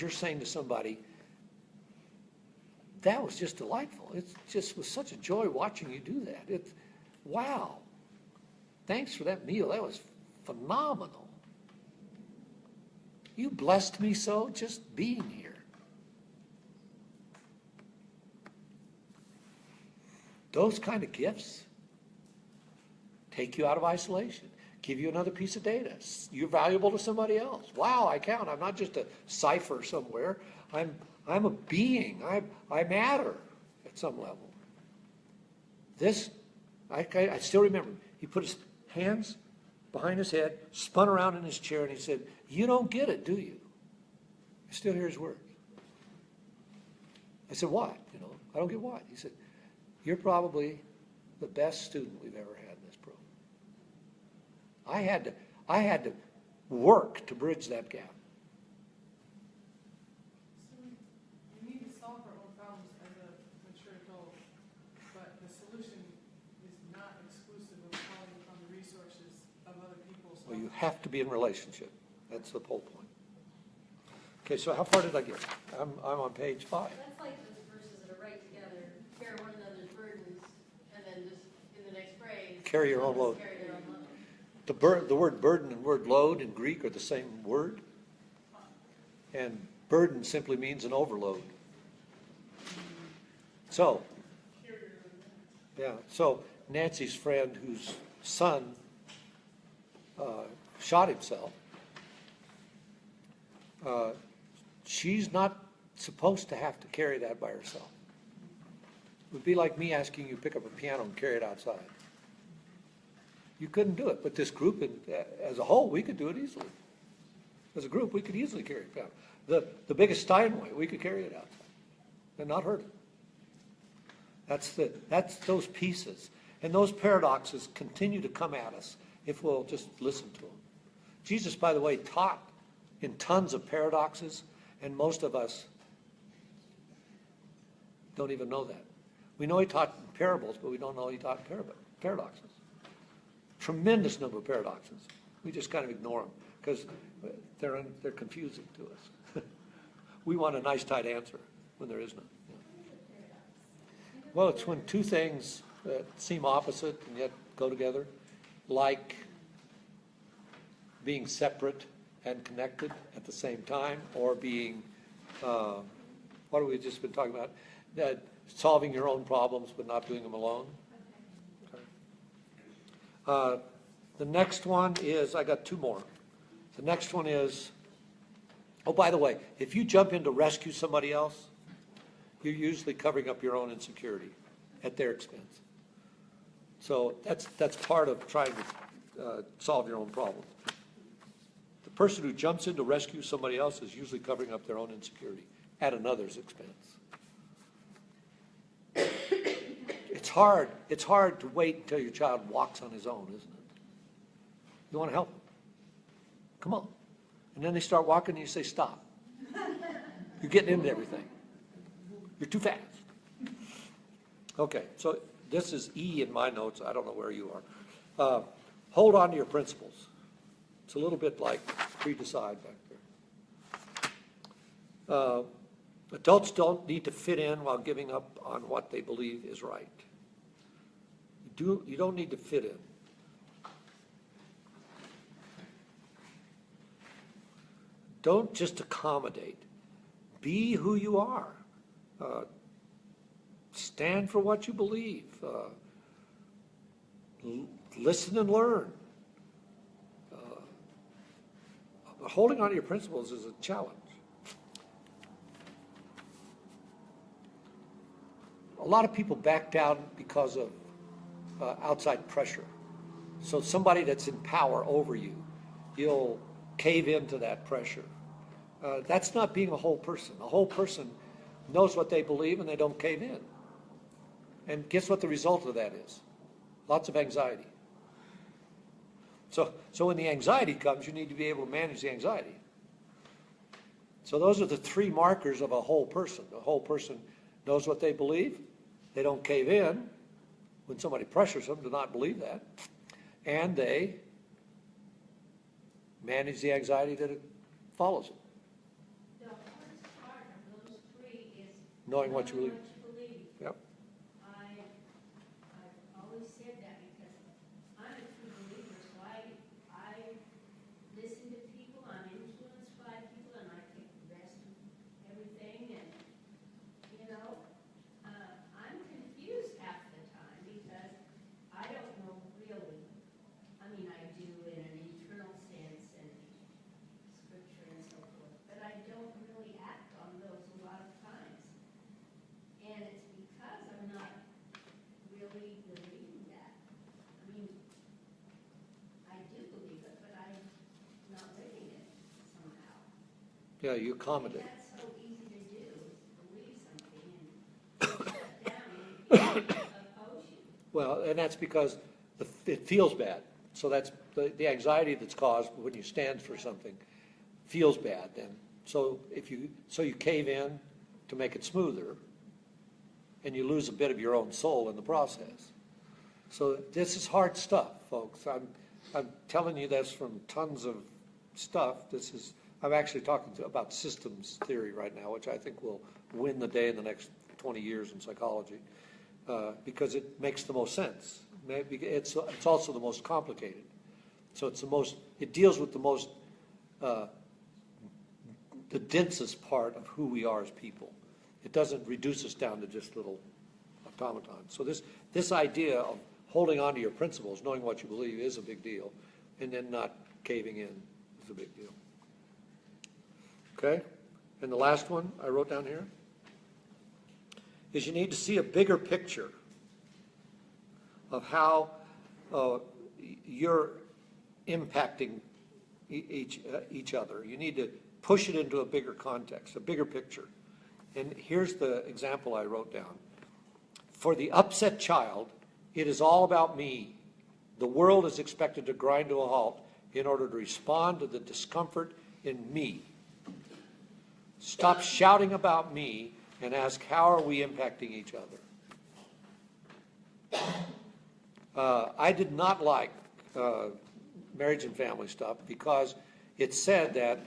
you're saying to somebody, that was just delightful. It just was such a joy watching you do that. Wow. Thanks for that meal. That was phenomenal. You blessed me so just being here. Those kind of gifts take you out of isolation, give you another piece of data. You're valuable to somebody else. Wow, I count. I'm not just a cipher somewhere. I'm a being. I matter at some level. This, I still remember. He put his hands behind his head, spun around in his chair, and he said, "You don't get it, do you?" I still hear his words. I said, "What? I don't get what." He said, "You're probably the best student we've ever had in this program." I had to work to bridge that gap. So we need to solve our own problems as a mature adult, but the solution is not exclusive of calling upon the resources of other people. Well, you have to be in relationship. That's the whole point. Okay, so how far did I get? I'm on page 5. That's like those verses that are right together, bear one another's burdens, and then just in the next phrase. Carry your own load. Carry their own load. The word burden and word load in Greek are the same word. And burden simply means an overload. So, yeah, so Nancy's friend whose son shot himself, she's not supposed to have to carry that by herself. It would be like me asking you to pick up a piano and carry it outside. You couldn't do it, but this group, as a whole, we could do it easily. As a group, we could easily carry it down. The biggest Steinway, we could carry it outside and not hurt it. That's those pieces. And those paradoxes continue to come at us if we'll just listen to them. Jesus, by the way, taught in tons of paradoxes, and most of us don't even know that. We know he taught in parables, but we don't know he taught in paradoxes. Tremendous number of paradoxes. We just kind of ignore them because they're confusing to us. We want a nice, tight answer when there is none. Well, it's when two things that seem opposite and yet go together, like being separate and connected at the same time, or being, what have we just been talking about? That solving your own problems but not doing them alone. Okay. The next one is, I got 2 more. The next one is, oh, by the way, if you jump in to rescue somebody else, you're usually covering up your own insecurity at their expense. So that's part of trying to solve your own problem. The person who jumps in to rescue somebody else is usually covering up their own insecurity at another's expense. It's hard to wait until your child walks on his own, isn't it? You want to help them. Come on. And then they start walking and you say, stop. You're getting into everything. You're too fast. Okay, so this is E in my notes. I don't know where you are. Hold on to your principles. It's a little bit like pre-decide back there. Adults don't need to fit in while giving up on what they believe is right. You don't need to fit in. Don't just accommodate. Be who you are. Stand for what you believe. Listen and learn. Holding on to your principles is a challenge. A lot of people back down because of outside pressure. So somebody that's in power over you, you'll cave into that pressure. That's not being a whole person. A whole person knows what they believe and they don't cave in. And guess what the result of that is? Lots of anxiety. So when the anxiety comes, you need to be able to manage the anxiety. So those are the 3 markers of a whole person. A whole person knows what they believe. They don't cave in when somebody pressures them to not believe that. And they manage the anxiety that follows it. The hardest part of those 3 is Knowing what you believe. What you Yeah, you accommodate. That's so easy to do, is believe something and shut down and people oppose you. Well, and that's because it feels bad. So that's the anxiety that's caused when you stand for something feels bad then. So you cave in to make it smoother, and you lose a bit of your own soul in the process. So this is hard stuff, folks. I'm telling you this from tons of stuff. I'm actually talking about systems theory right now, which I think will win the day in the next 20 years in psychology, because it makes the most sense. Maybe it's also the most complicated. So it deals with the densest part of who we are as people. It doesn't reduce us down to just little automatons. So this idea of holding on to your principles, knowing what you believe, is a big deal, and then not caving in is a big deal. Okay? And the last one I wrote down here is you need to see a bigger picture of how you're impacting each other. You need to push it into a bigger context, a bigger picture. And here's the example I wrote down. For the upset child, it is all about me. The world is expected to grind to a halt in order to respond to the discomfort in me. Stop shouting about me and ask, how are we impacting each other? I did not like marriage and family stuff because it said that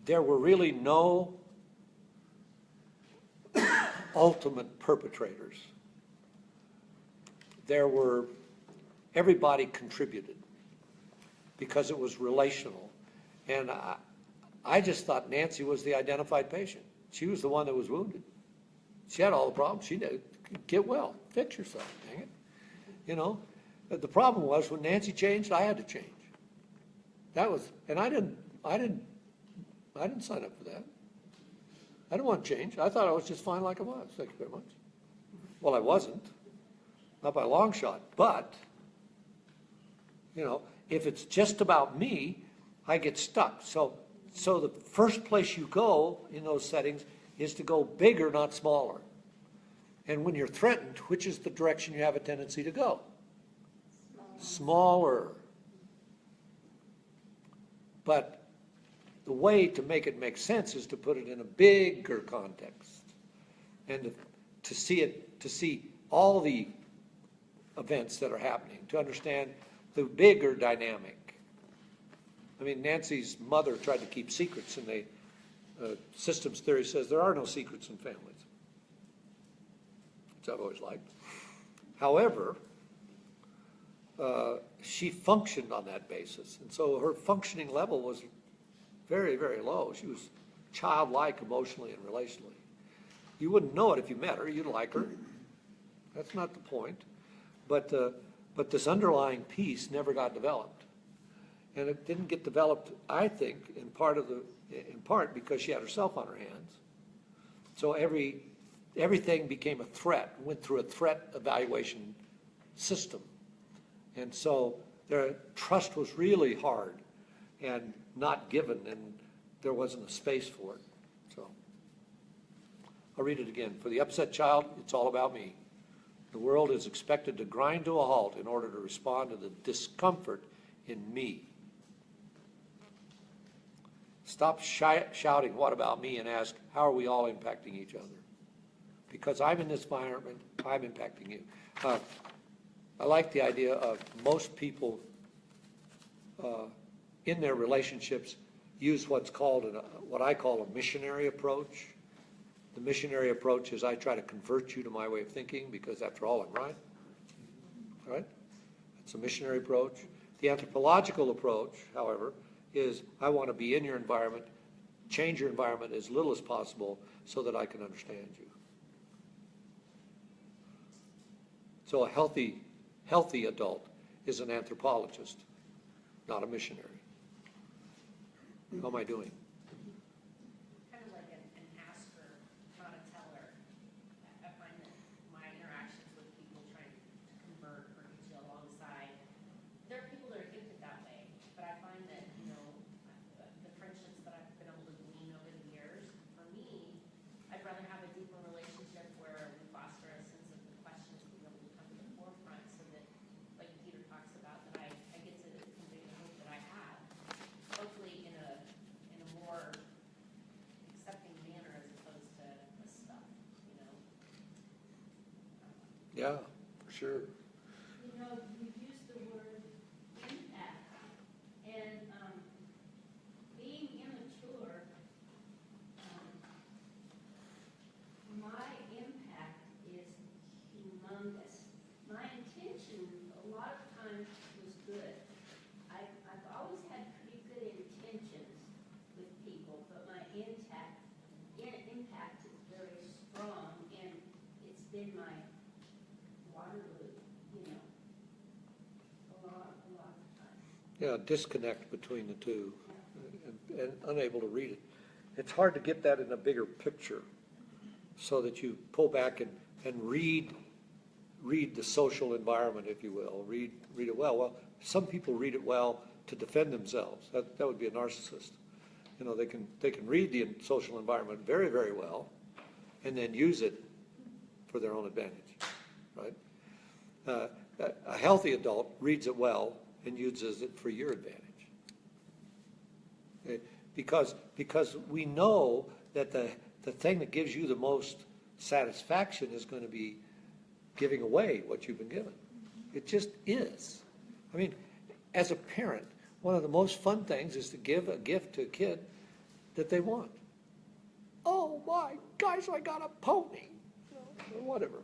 there were really no ultimate perpetrators. Everybody contributed because it was relational. And I just thought Nancy was the identified patient. She was the one that was wounded. She had all the problems. She did. Get well. Fix yourself, dang it. You know, the problem was when Nancy changed, I had to change. And I didn't sign up for that. I didn't want to change. I thought I was just fine like I was. Thank you very much. Well, I wasn't. Not by a long shot. But, you know, if it's just about me, I get stuck. So the first place you go in those settings is to go bigger, not smaller. And when you're threatened, which is the direction you have a tendency to go? Smaller. But the way to make it make sense is to put it in a bigger context and to see all the events that are happening, to understand the bigger dynamic. I mean, Nancy's mother tried to keep secrets, and systems theory says there are no secrets in families, which I've always liked. However, she functioned on that basis, and so her functioning level was very, very low. She was childlike emotionally and relationally. You wouldn't know it if you met her. You'd like her. That's not the point. But this underlying piece never got developed. And it didn't get developed, I think, in part because she had herself on her hands. So everything became a threat, went through a threat evaluation system. And so their trust was really hard and not given, and there wasn't a space for it. So I'll read it again. For the upset child, it's all about me. The world is expected to grind to a halt in order to respond to the discomfort in me. Stop shouting, what about me, and ask, how are we all impacting each other? Because I'm in this environment, I'm impacting you. I like the idea of most people in their relationships use what I call a missionary approach. The missionary approach is I try to convert you to my way of thinking because, after all, I'm right. Right? It's a missionary approach. The anthropological approach, however, is I want to be in your environment, change your environment as little as possible so that I can understand you. So a healthy adult is an anthropologist, not a missionary. How am I doing? Kind of like an asker, not a teller. I find that my interactions with people trying to convert or get you alongside, there are people that are gifted that way, but I find that, Yeah, for sure. You know, you used the word impact, and, being immature, my impact is humongous. My intention, a lot of times, was good. I've always had pretty good intentions with people, but my impact is very strong, and it's been my Waterloo, you know, a lot of times. Yeah, disconnect between the two and unable to read it. It's hard to get that in a bigger picture so that you pull back and read the social environment, if you will, read it well. Well, some people read it well to defend themselves. That would be a narcissist. You know, they can read the social environment very, very well and then use it for their own advantage, right? A healthy adult reads it well and uses it for your advantage. Because we know that the thing that gives you the most satisfaction is going to be giving away what you've been given. It just is. I mean, as a parent, one of the most fun things is to give a gift to a kid that they want. Oh my gosh, I got a pony, or whatever.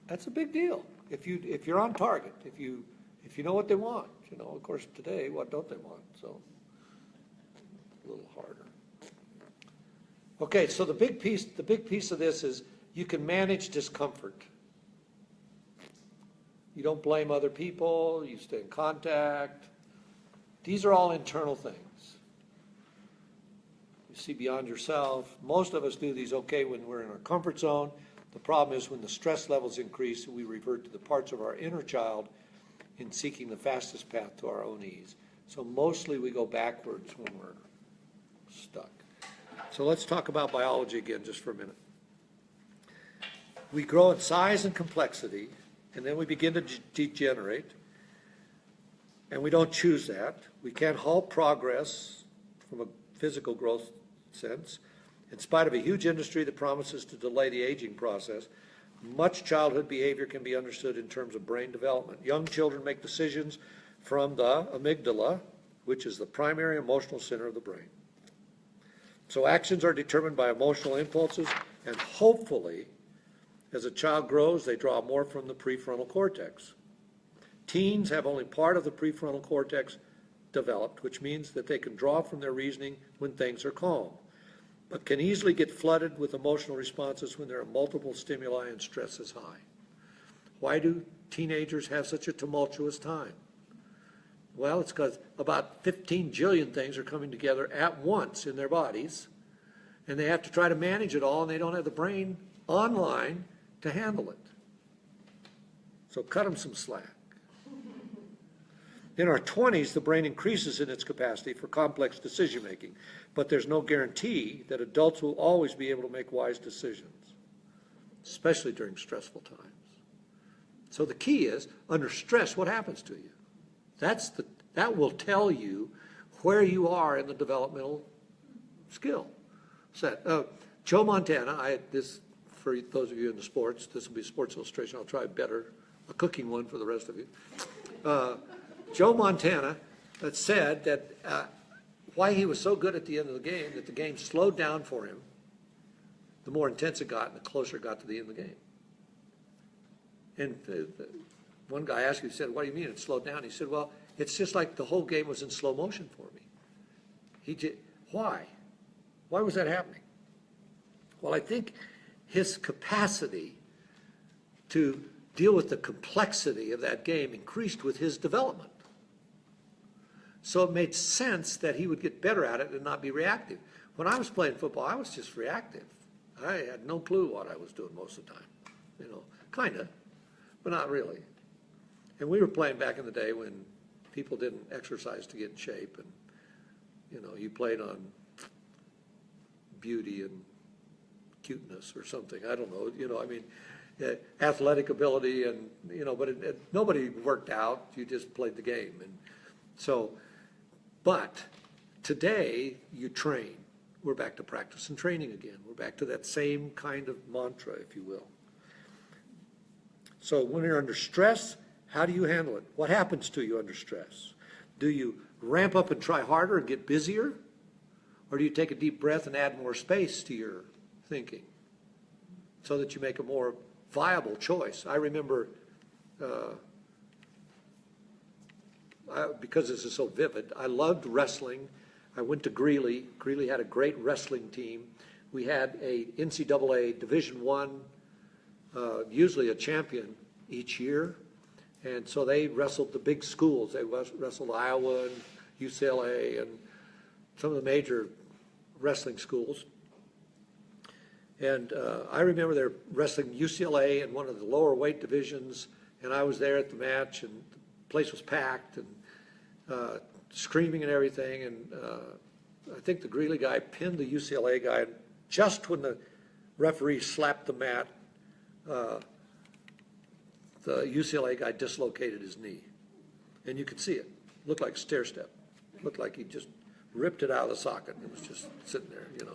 That's a big deal. If you're on target, if you know what they want, you know. Of course, today, what don't they want? So a little harder. Okay, so the big piece of this is you can manage discomfort. You don't blame other people. You stay in contact. These are all internal things. You see beyond yourself. Most of us do these okay when we're in our comfort zone. The problem is when the stress levels increase, we revert to the parts of our inner child in seeking the fastest path to our own ease. So mostly we go backwards when we're stuck. So let's talk about biology again just for a minute. We grow in size and complexity, and then we begin to degenerate, and we don't choose that. We can't halt progress from a physical growth sense. In spite of a huge industry that promises to delay the aging process, much childhood behavior can be understood in terms of brain development. Young children make decisions from the amygdala, which is the primary emotional center of the brain. So actions are determined by emotional impulses, and hopefully, as a child grows, they draw more from the prefrontal cortex. Teens have only part of the prefrontal cortex developed, which means that they can draw from their reasoning when things are calm, but can easily get flooded with emotional responses when there are multiple stimuli and stress is high. Why do teenagers have such a tumultuous time? Well, it's because about 15 jillion things are coming together at once in their bodies, and they have to try to manage it all, and they don't have the brain online to handle it. So cut them some slack. In our 20s, the brain increases in its capacity for complex decision making, but there's no guarantee that adults will always be able to make wise decisions, especially during stressful times. So the key is, under stress, what happens to you? That will tell you where you are in the developmental skill set. Joe Montana, for those of you in the sports, this will be Sports Illustration. I'll try a cooking one for the rest of you. Joe Montana said that why he was so good at the end of the game, that the game slowed down for him. The more intense it got, and the closer it got to the end of the game. And one guy asked him, he said, "What do you mean it slowed down?" He said, "Well, it's just like the whole game was in slow motion for me." Why? Why was that happening? Well, I think his capacity to deal with the complexity of that game increased with his development. So it made sense that he would get better at it and not be reactive. When I was playing football, I was just reactive. I had no clue what I was doing most of the time. Kind of, but not really. And we were playing back in the day when people didn't exercise to get in shape, and you played on beauty and cuteness or something. I don't know. Athletic ability, and but nobody worked out. You just played the game, and so. But today you train. We're back to practice and training again. We're back to that same kind of mantra, if you will. So when you're under stress, how do you handle it? What happens to you under stress? Do you ramp up and try harder and get busier? Or do you take a deep breath and add more space to your thinking so that you make a more viable choice? I remember, because this is so vivid, I loved wrestling. I went to Greeley. Greeley had a great wrestling team. We had a NCAA Division I, usually a champion each year. And so they wrestled the big schools. They wrestled Iowa and UCLA and some of the major wrestling schools. And I remember they're wrestling UCLA in one of the lower weight divisions, and I was there at the match, and the place was packed and screaming and everything. And I think the Greeley guy pinned the UCLA guy, and just when the referee slapped the mat, the UCLA guy dislocated his knee. And you could see it. Looked like a stair step. Looked like he just ripped it out of the socket. It was just sitting there, you know.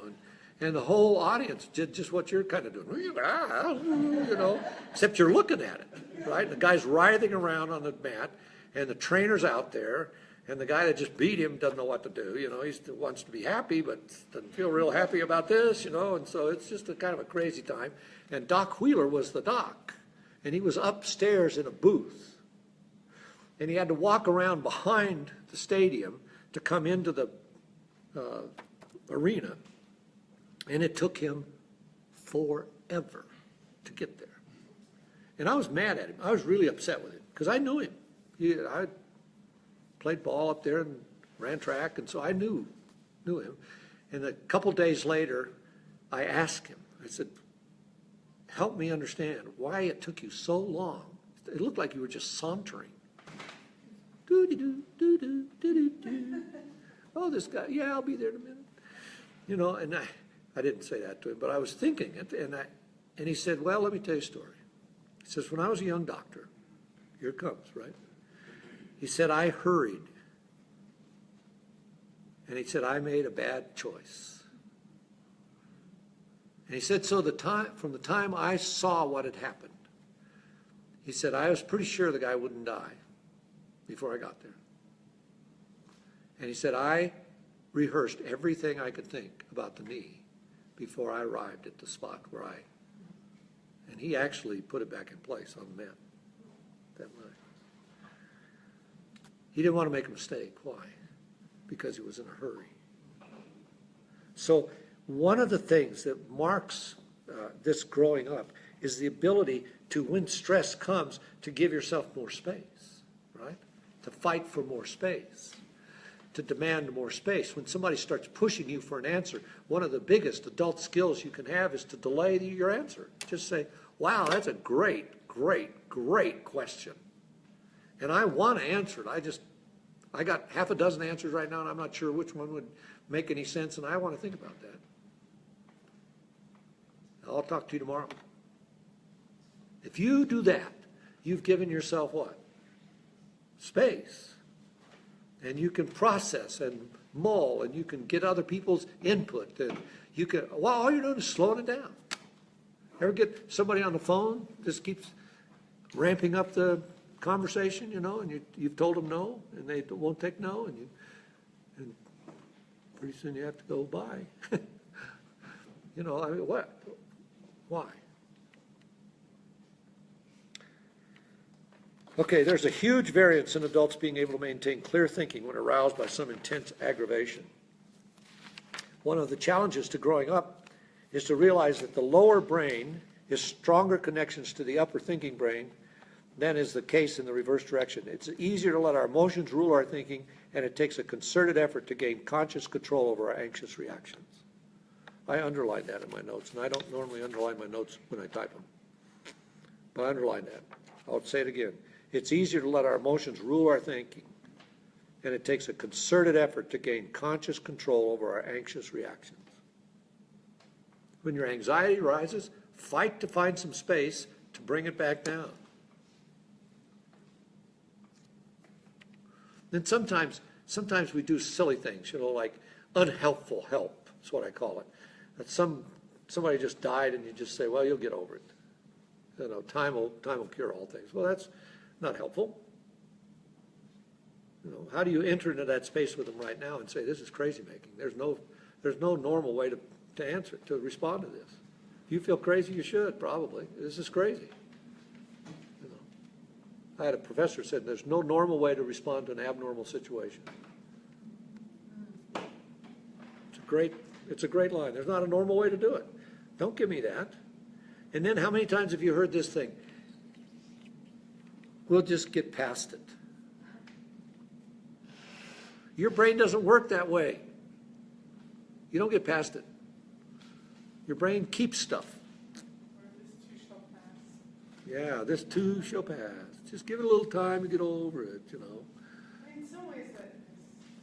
And the whole audience did just what you're kind of doing, you know, except you're looking at it, right? The guy's writhing around on the mat, and the trainer's out there, and the guy that just beat him doesn't know what to do. You know, he wants to be happy, but doesn't feel real happy about this, you know, and so it's just a kind of a crazy time. And Doc Wheeler was the doc, and he was upstairs in a booth, and he had to walk around behind the stadium to come into the arena, and it took him forever to get there. And I was mad at him. I was really upset with him because I knew him. I played ball up there and ran track, and so I knew him. And a couple days later, I asked him, I said, help me understand why it took you so long. It looked like you were just sauntering. Doo-doo, doo-doo, doo-doo, doo. Oh, this guy, yeah, I'll be there in a minute. You know, and I didn't say that to him, but I was thinking it, and he said, well, let me tell you a story. He says, when I was a young doctor, here it comes, right? He said, I hurried. And he said, I made a bad choice. And he said, so from the time I saw what had happened, he said, I was pretty sure the guy wouldn't die before I got there. And he said, I rehearsed everything I could think about the knee before I arrived at the spot where and he actually put it back in place on the mat that night. He didn't want to make a mistake. Why? Because he was in a hurry. So one of the things that marks this growing up is the ability to, when stress comes, to give yourself more space, right? To fight for more space, to demand more space. When somebody starts pushing you for an answer, one of the biggest adult skills you can have is to delay your answer. Just say, wow, that's a great, great, great question. And I want to answer it. I got half a dozen answers right now, and I'm not sure which one would make any sense, and I want to think about that. I'll talk to you tomorrow. If you do that, you've given yourself what? Space. And you can process and mull, and you can get other people's input, and you can, well, all you're doing is slowing it down. Ever get somebody on the phone, just keeps ramping up the conversation, you know, and you've told them no, and they won't take no, and pretty soon you have to go bye. You know, I mean, what? Why? Okay, there's a huge variance in adults being able to maintain clear thinking when aroused by some intense aggravation. One of the challenges to growing up is to realize that the lower brain has stronger connections to the upper thinking brain than is the case in the reverse direction. It's easier to let our emotions rule our thinking, and it takes a concerted effort to gain conscious control over our anxious reactions. I underline that in my notes, and I don't normally underline my notes when I type them. But I underline that. I'll say it again. It's easier to let our emotions rule our thinking, and it takes a concerted effort to gain conscious control over our anxious reactions. When your anxiety rises, fight to find some space to bring it back down. Then sometimes we do silly things, you know, like unhelpful help. That's what I call it. That somebody just died, and you just say, well, you'll get over it. You know, time will cure all things. Well, that's not helpful. You know, how do you enter into that space with them right now and say, this is crazy making? There's no normal way to answer, to respond to this. If you feel crazy, you should, probably. This is crazy. You know, I had a professor who said, there's no normal way to respond to an abnormal situation. It's a great line. There's not a normal way to do it. Don't give me that. And then how many times have you heard this thing? We'll just get past it. Your brain doesn't work that way. You don't get past it. Your brain keeps stuff. Or this too shall pass. Yeah, this too shall pass. Just give it a little time and get over it, you know. In some ways that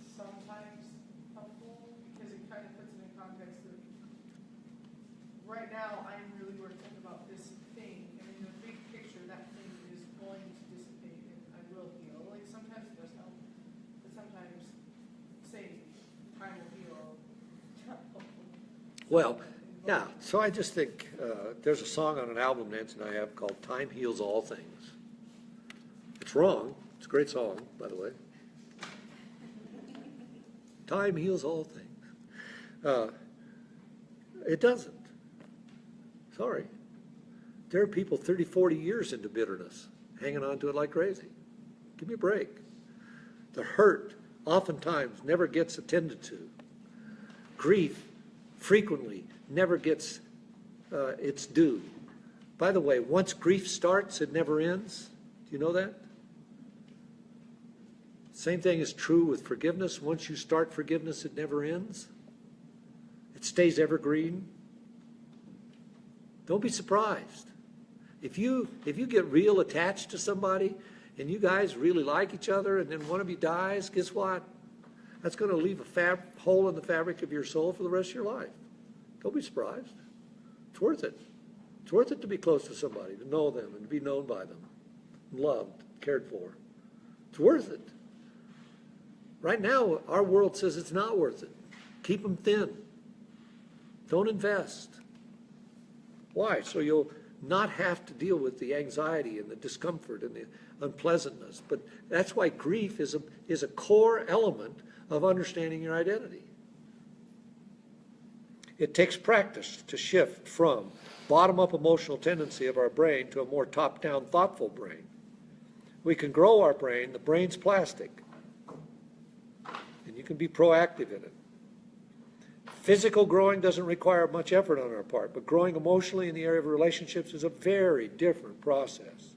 is sometimes helpful because it kind of puts it in context of, right now, I'm really working about this thing, and in the big picture, that thing is going to dissipate and I will heal. Like sometimes it does help, but sometimes saying time will heal. Well, yeah, so I just think there's a song on an album Nancy and I have called Time Heals All Things. It's wrong. It's a great song, by the way. Time heals all things. It doesn't. Sorry. There are people 30, 40 years into bitterness, hanging on to it like crazy. Give me a break. The hurt oftentimes never gets attended to. Grief frequently never gets its due. By the way, once grief starts, it never ends. Do you know that? Same thing is true with forgiveness. Once you start forgiveness, it never ends. It stays evergreen. Don't be surprised. If you get real attached to somebody and you guys really like each other and then one of you dies, guess what? That's going to leave a hole in the fabric of your soul for the rest of your life. Don't be surprised. It's worth it. It's worth it to be close to somebody, to know them and to be known by them, loved, cared for. It's worth it. Right now, our world says it's not worth it. Keep them thin. Don't invest. Why? So you'll not have to deal with the anxiety and the discomfort and the unpleasantness. But that's why grief is a core element of understanding your identity. It takes practice to shift from bottom-up emotional tendency of our brain to a more top-down thoughtful brain. We can grow our brain. The brain's plastic. And you can be proactive in it. Physical growing doesn't require much effort on our part, but growing emotionally in the area of relationships is a very different process.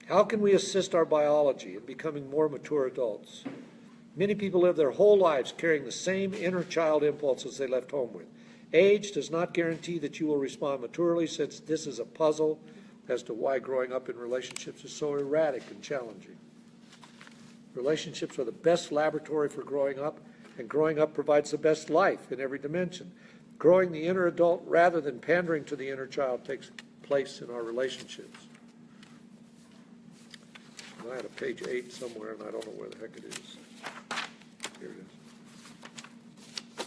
How can we assist our biology in becoming more mature adults? Many people live their whole lives carrying the same inner child impulses they left home with. Age does not guarantee that you will respond maturely, since this is a puzzle as to why growing up in relationships is so erratic and challenging. Relationships are the best laboratory for growing up, and growing up provides the best life in every dimension. Growing the inner adult rather than pandering to the inner child takes place in our relationships. And I had a page 8 somewhere, and I don't know where the heck it is. Here it is.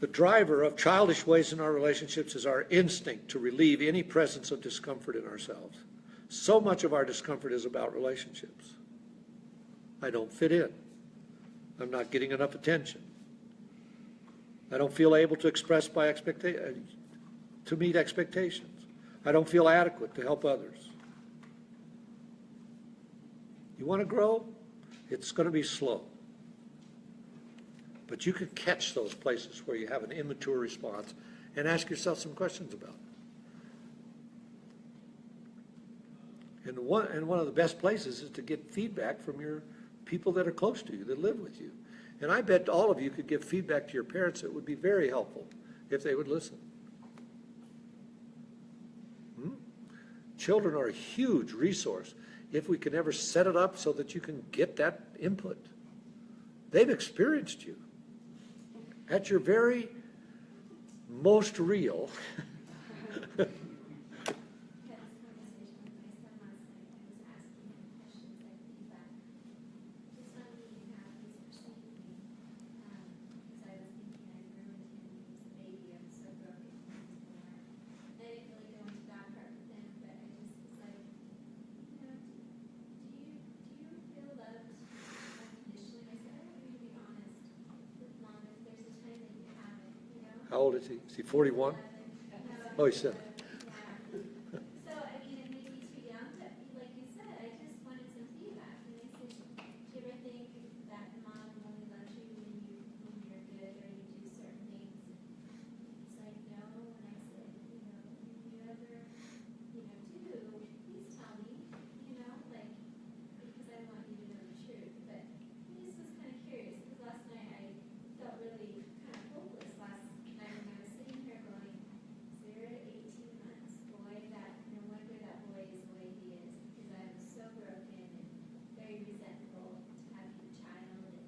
The driver of childish ways in our relationships is our instinct to relieve any presence of discomfort in ourselves. So much of our discomfort is about relationships. I don't fit in. I'm not getting enough attention. I don't feel able to express my to meet expectations. I don't feel adequate to help others. You want to grow? It's going to be slow. But you can catch those places where you have an immature response and ask yourself some questions about it. And one of the best places is to get feedback from your people that are close to you, that live with you. And I bet all of you could give feedback to your parents that would be very helpful if they would listen. Children are a huge resource if we can ever set it up so that you can get that input. They've experienced you at your very most real. How old is he? Is he 41? Oh, he's 7. Yeah. So, I mean, it may be too young, but like you said, I just wanted some feedback. And they said, do you ever think that mom only loves you when you're good or you do certain things? It's like, no. And I said, if you ever, do, please tell me, like, because I want you to know the truth. But I just was kind of curious, because last night I felt really kind of hopeless last night when I was sitting here going, 0 to 18 months, boy, no wonder that boy is the way he is, because I am so broken and very resentful to having a child, and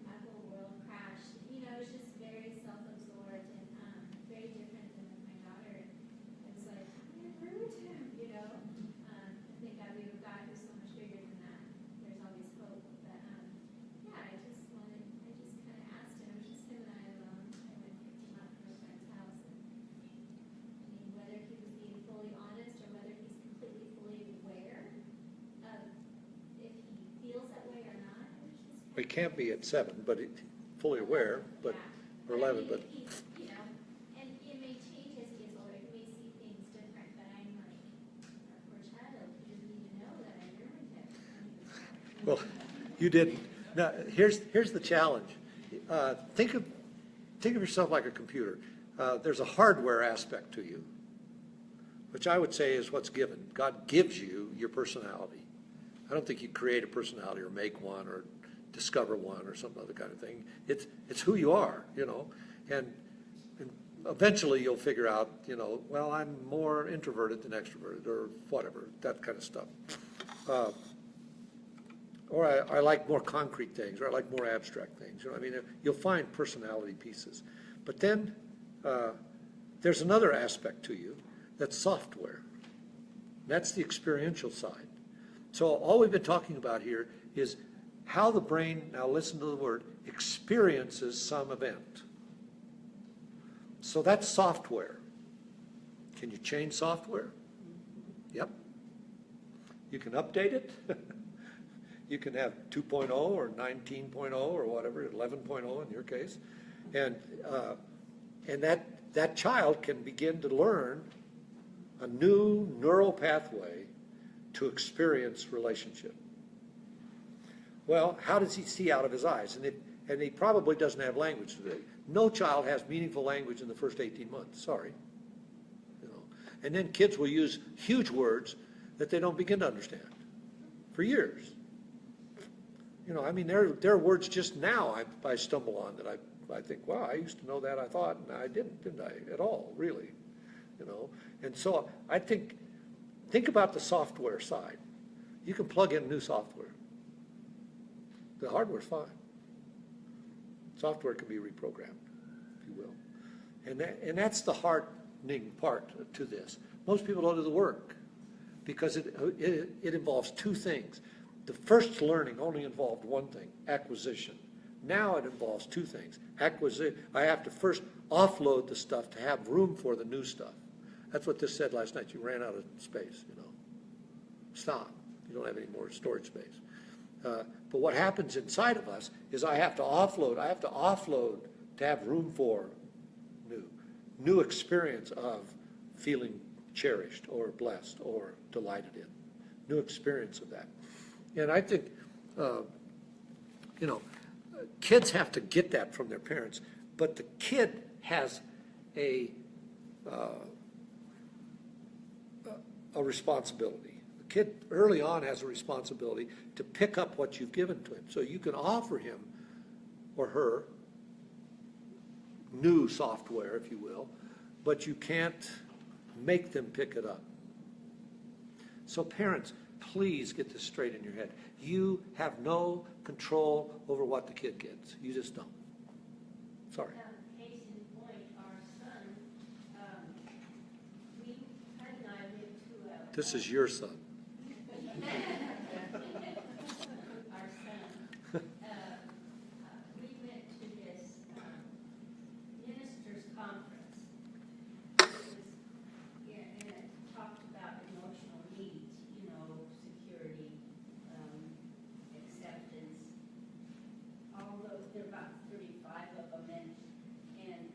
my whole world crashed. It was just very self-absorbed and very different than with my daughter. I was like, I'm going to ruin him. Thank God we have a God who's so much bigger than that. There's always hope. But yeah, I just kind of asked him. It was just him and I alone. I went and picked him up from a friend's house. And whether he was being fully honest or whether he's completely fully aware of if he feels that way or not. It was just He can't be at 7, but he's fully aware, but, yeah. or 11, but I mean, if he's, and it may change as he gets older. He may see things different, but I'm like, that poor child, he doesn't even know that I ruined him. well, you didn't. Now, here's the challenge. Think of yourself like a computer. There's a hardware aspect to you, which I would say is what's given. God gives you your personality. I don't think you create a personality or make one or discover one or some other kind of thing. It's who you are, and eventually you'll figure out, well, I'm more introverted than extroverted or whatever, that kind of stuff. Or I like more concrete things, or I like more abstract things. You'll find personality pieces. But then there's another aspect to you that's software. That's the experiential side. So all we've been talking about here is how the brain, now listen to the word, experiences some event. So that's software. Can you change software? Yep. You can update it. You can have 2.0 or 19.0 or whatever, 11.0 in your case. And that child can begin to learn a new neural pathway to experience relationship. Well, how does he see out of his eyes? And he probably doesn't have language today. No child has meaningful language in the first 18 months. Sorry. And then kids will use huge words that they don't begin to understand for years. There are words just now I stumble on that I think, wow, I used to know that, I thought, and I didn't I, at all, really. And so I think about the software side. You can plug in new software. The hardware's fine. Software can be reprogrammed, if you will. And that's the heartening part to this. Most people don't do the work because it involves two things. The first learning only involved one thing, acquisition. Now it involves two things. I have to first offload the stuff to have room for the new stuff. That's what this said last night. You ran out of space, Stop. You don't have any more storage space. But what happens inside of us is I have to offload. I have to offload to have room for new experience of feeling cherished or blessed or delighted in. New experience of that. And I think, kids have to get that from their parents, but the kid has a responsibility. The kid early on has a responsibility to pick up what you've given to him. So you can offer him or her new software, if you will, but you can't make them pick it up. So parents, please get this straight in your head. You have no control over what the kid gets. You just don't. Sorry. Case in point, our son, Pat and I went to This is your son. our son, we went to this ministers' conference. And it talked about emotional needs, security, acceptance. Although there are about 35 of them, and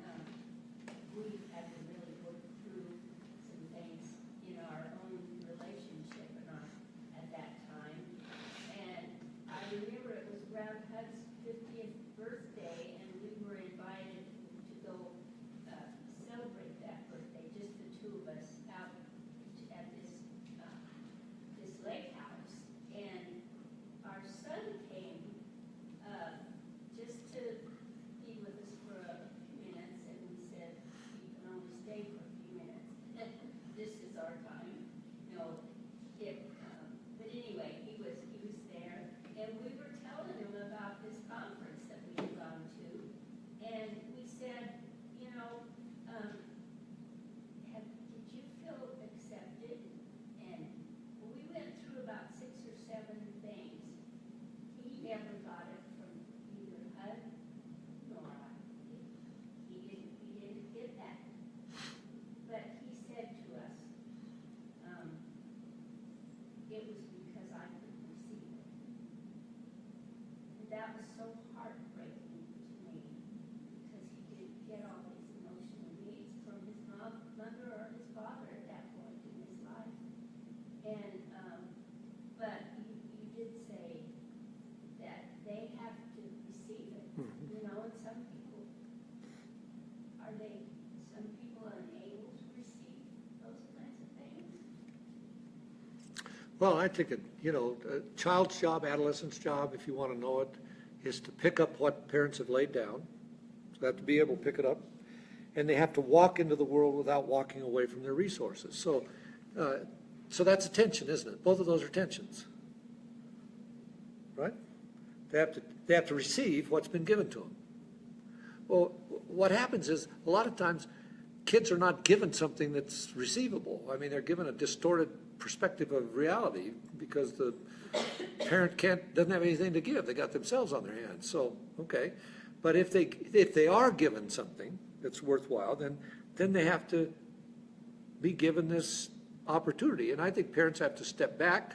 Well, I think, a child's job, adolescent's job, if you want to know it, is to pick up what parents have laid down. So they have to be able to pick it up. And they have to walk into the world without walking away from their resources. So that's a tension, isn't it? Both of those are tensions. Right? They have to receive what's been given to them. Well, what happens is, a lot of times, kids are not given something that's receivable. I mean, they're given a distorted perspective of reality because the parent doesn't have anything to give. They got themselves on their hands. So, okay. But if they are given something that's worthwhile, then they have to be given this opportunity. And I think parents have to step back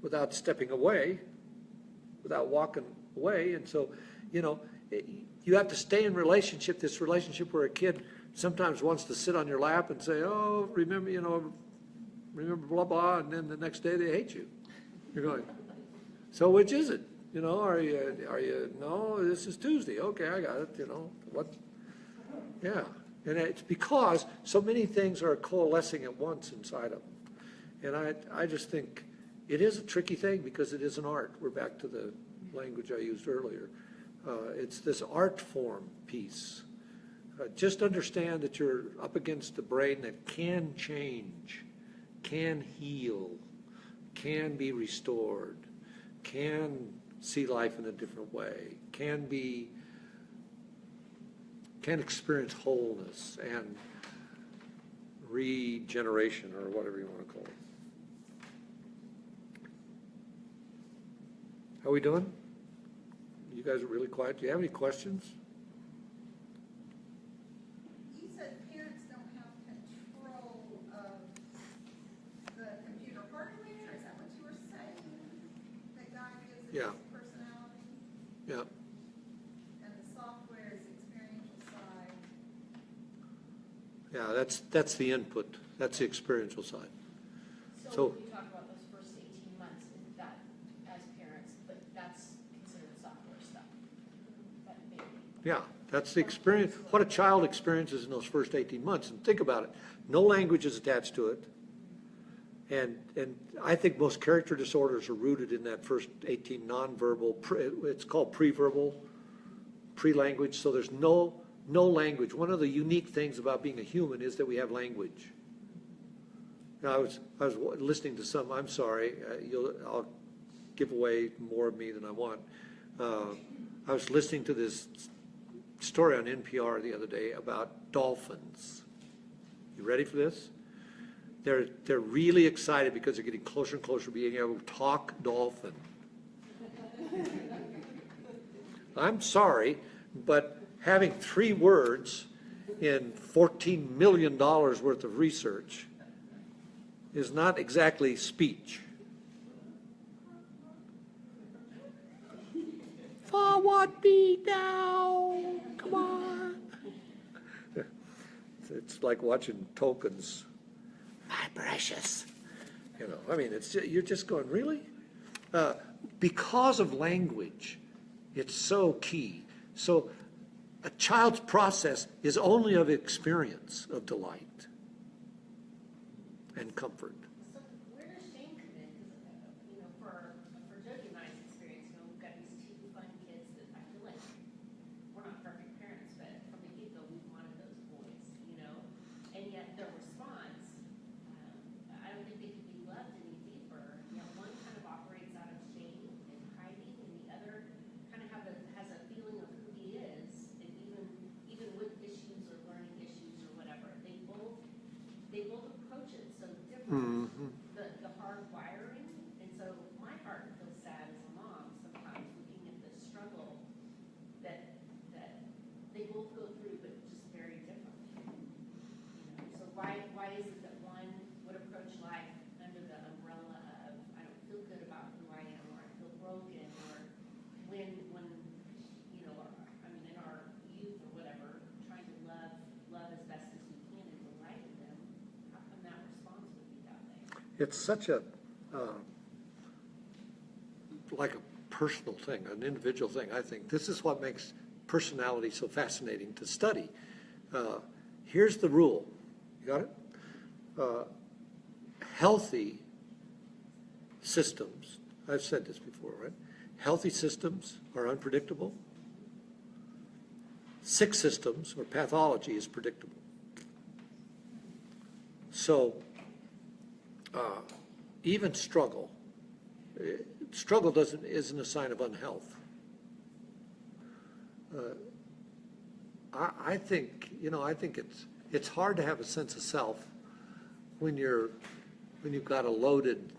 without stepping away, without walking away. And so, you have to stay in this relationship where a kid sometimes wants to sit on your lap and say, oh, remember blah, blah, and then the next day they hate you. You're going, so which is it? Are you, no, this is Tuesday. Okay, I got it, what? Yeah, and it's because so many things are coalescing at once inside of them. And I just think it is a tricky thing because it is an art. We're back to the language I used earlier. It's this art form piece. Just understand that you're up against a brain that can change, can heal, can be restored, can see life in a different way, can experience wholeness and regeneration, or whatever you want to call it. How are we doing? You guys are really quiet. Do you have any questions? You said parents don't have control of the computer hardware, is that what you were saying? That God gives Yeah. us personality? Yeah. And the software is experiential side. Yeah, that's the input. That's the experiential side. So- So we talk about those first 18 months, is that as parents, but that's considered software stuff. That maybe. Yeah, that's the experience, what a child experiences in those first 18 months. And think about it. No language is attached to it. And I think most character disorders are rooted in that first 18 nonverbal, it's called preverbal, pre-language. So there's no language. One of the unique things about being a human is that we have language. Now, I was listening to some, I'm sorry, I'll give away more of me than I want. I was listening to this story on NPR the other day about dolphins. You ready for this? They're really excited because they're getting closer and closer to being able to talk dolphin. I'm sorry, but having 3 words in $14 million worth of research is not exactly speech. Forward me now, come on. It's like watching Tolkien's My Precious. I mean, you're just going, really? Because of language, it's so key. So a child's process is only of experience of delight and comfort. So where does shame come in? Because, for Jody and I's experience, we've got these 2 fun kids that I feel like we're not perfect parents, but from the get-go, we wanted those boys, and yet their response, I don't think they could be loved any deeper. One kind of operates out of shame and hiding, and the other kind of has a feeling of who he is, and even with issues or learning issues or whatever, they both approach it so different. Mm-hmm. The hard wiring, and so my heart feels sad as a mom sometimes looking at the struggle that they both go through, but just very differently. So why is it that one would approach life under the umbrella of I don't feel good about who I am, or I feel broken, or when in our youth or whatever, trying to love as best as we can and delight in them, how come that response would be that way? It's such a, like a personal thing, an individual thing, I think. This is what makes personality so fascinating to study. Here's the rule. You got it? Healthy systems, I've said this before, right? Healthy systems are unpredictable. Sick systems or pathology is predictable. So even struggle isn't a sign of unhealth. I think it's hard to have a sense of self when you've got a loaded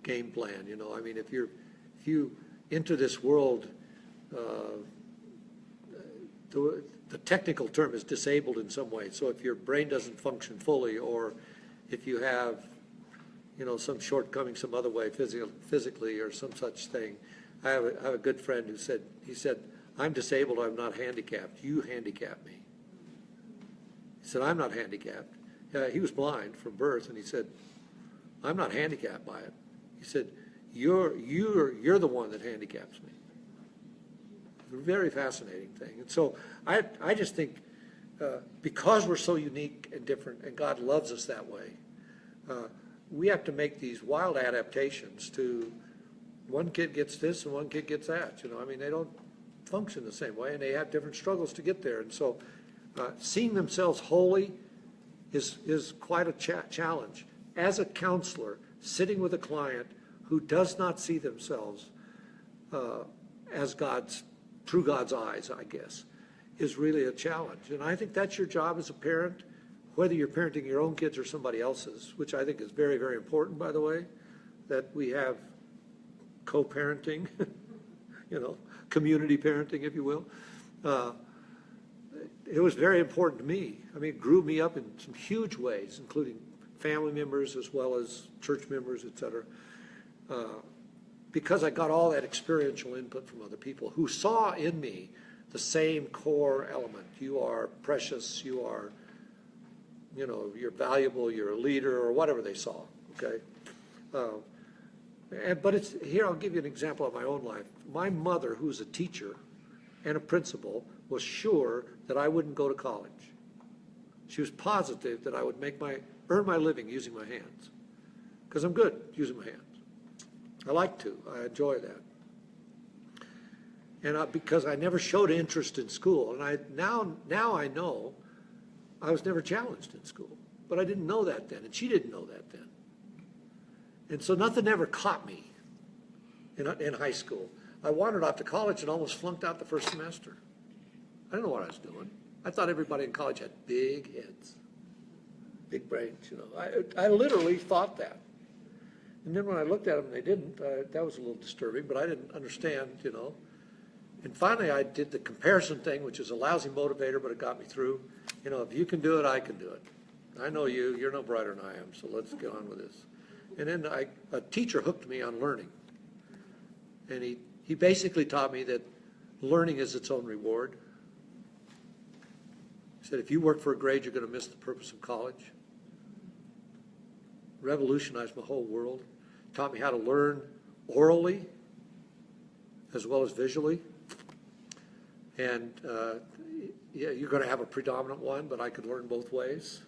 game plan. I mean, if you enter this world, the technical term is disabled in some way. So if your brain doesn't function fully, or if you have some shortcoming some other way, physically or some such thing. I have a good friend who said, I'm disabled, I'm not handicapped. You handicap me. He said, I'm not handicapped. He was blind from birth, and he said, I'm not handicapped by it. He said, you're the one that handicaps me. A very fascinating thing. And so I just think because we're so unique and different, and God loves us that way, we have to make these wild adaptations to one kid gets this and one kid gets that. I mean, they don't function the same way, and they have different struggles to get there. And so seeing themselves holy is quite a challenge. As a counselor, sitting with a client who does not see themselves as through God's eyes, I guess, is really a challenge. And I think that's your job as a parent, whether you're parenting your own kids or somebody else's, which I think is very, very important, by the way, that we have co-parenting, community parenting, if you will. It was very important to me. I mean, it grew me up in some huge ways, including family members as well as church members, et cetera, because I got all that experiential input from other people who saw in me the same core element. You are precious, you are, you're valuable, you're a leader, or whatever they saw, okay? But here, I'll give you an example of my own life. My mother, who's a teacher and a principal, was sure that I wouldn't go to college. She was positive that I would earn my living using my hands, because I'm good using my hands. I like to. I enjoy that. And because I never showed interest in school, and now I know I was never challenged in school, but I didn't know that then, and she didn't know that then. And so nothing ever caught me in high school. I wandered off to college and almost flunked out the first semester. I didn't know what I was doing. I thought everybody in college had big heads, big brains, I literally thought that. And then when I looked at them and they didn't, that was a little disturbing, but I didn't understand, And finally I did the comparison thing, which is a lousy motivator, but it got me through. If you can do it, I can do it. I know you're no brighter than I am, so let's get on with this. And then a teacher hooked me on learning. And he basically taught me that learning is its own reward. He said, if you work for a grade, you're going to miss the purpose of college. Revolutionized my whole world. Taught me how to learn orally as well as visually. And you're going to have a predominant one, but I could learn both ways.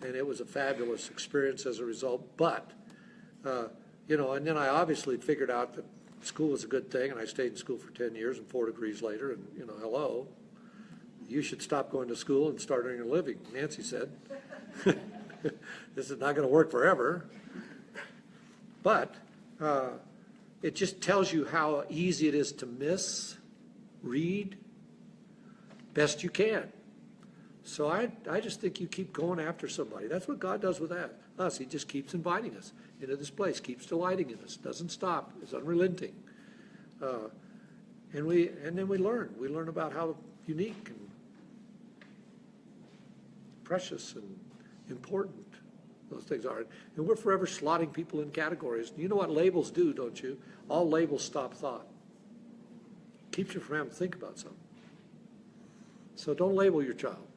And it was a fabulous experience as a result. But, and then I obviously figured out that school was a good thing, and I stayed in school for 10 years and 4 degrees later, and, hello, you should stop going to school and start earning a living, Nancy said. This is not going to work forever. But it just tells you how easy it is to misread best you can. So I just think you keep going after somebody. That's what God does with us. He just keeps inviting us into this place, keeps delighting in us, doesn't stop, is unrelenting. And then we learn. We learn about how unique and precious and important those things are. And we're forever slotting people in categories. You know what labels do, don't you? All labels stop thought. Keeps you from having to think about something. So don't label your child.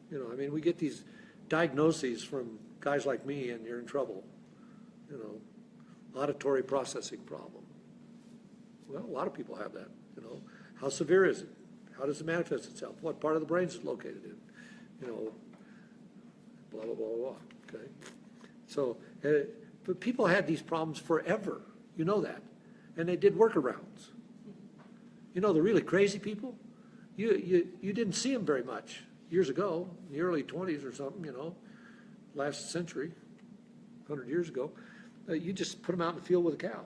We get these diagnoses from guys like me, and you're in trouble. Auditory processing problem. Well, a lot of people have that. How severe is it? How does it manifest itself? What part of the brain is it located in? Blah, blah, blah, blah, okay? So, but people had these problems forever, you know that, and they did workarounds. You know, the really crazy people, you didn't see them very much years ago, in the early 20s or something, you know, last century, 100 years ago. You just put them out in the field with a cow.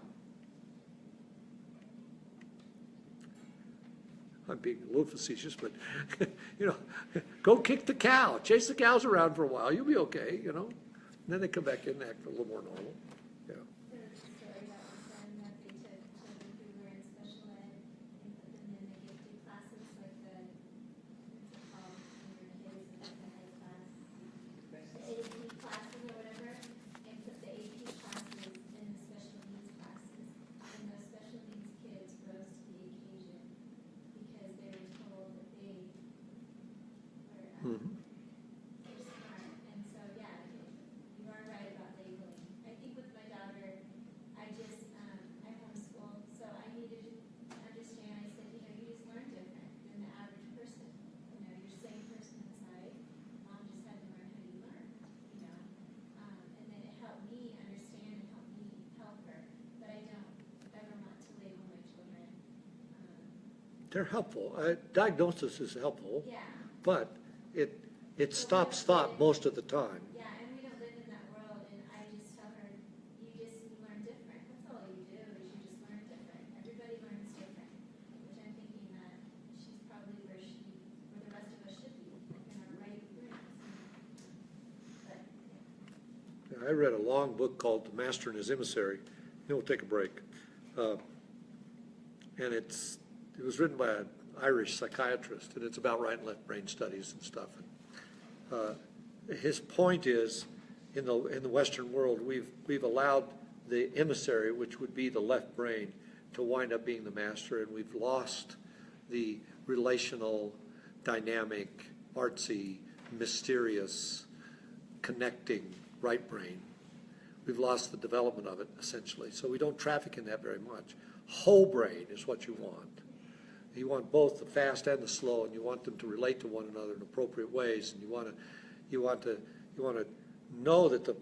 I'm being a little facetious, but, you know, go kick the cow, chase the cows around for a while, you'll be okay, you know. And then they come back in and act a little more normal, yeah. There was a story about my friend that they took children who were in special ed and put them in the gifted classes, like the, what's it called, when you're kids and the head class, AP classes or whatever, and put the AP classes in the special needs classes. And those special needs kids rose to the occasion because they were told that they were, Mhm. they're smart. And so, yeah, you are right about labeling. I think with my daughter, I homeschool, so I needed to understand. I said, you know, you just learn different than the average person. You know, you're the same person inside. Mom just had to learn how you learn, you know. And then it helped me understand and helped me help her. But I don't ever want to label my children. They're helpful. Diagnosis is helpful, Yeah, but it stops thought most of the time. yeah, and we don't live in that world, and I just tell her, you learn different. That's all you do, is you just learn different. Everybody learns different, which I'm thinking that she's probably where the rest of us should be, like in our right brains. But, yeah. I read a long book called The Master and His Emissary. Then we'll take a break. And it was written by an Irish psychiatrist, and it's about right and left brain studies and stuff. His point is, in the Western world, we've allowed the emissary, which would be the left brain, to wind up being the master, and we've lost the relational, dynamic, artsy, mysterious, connecting right brain. We've lost the development of it, essentially. So we don't traffic in that very much. Whole brain is what you want. You want both the fast and the slow, and you want them to relate to one another in appropriate ways, and you want to know that the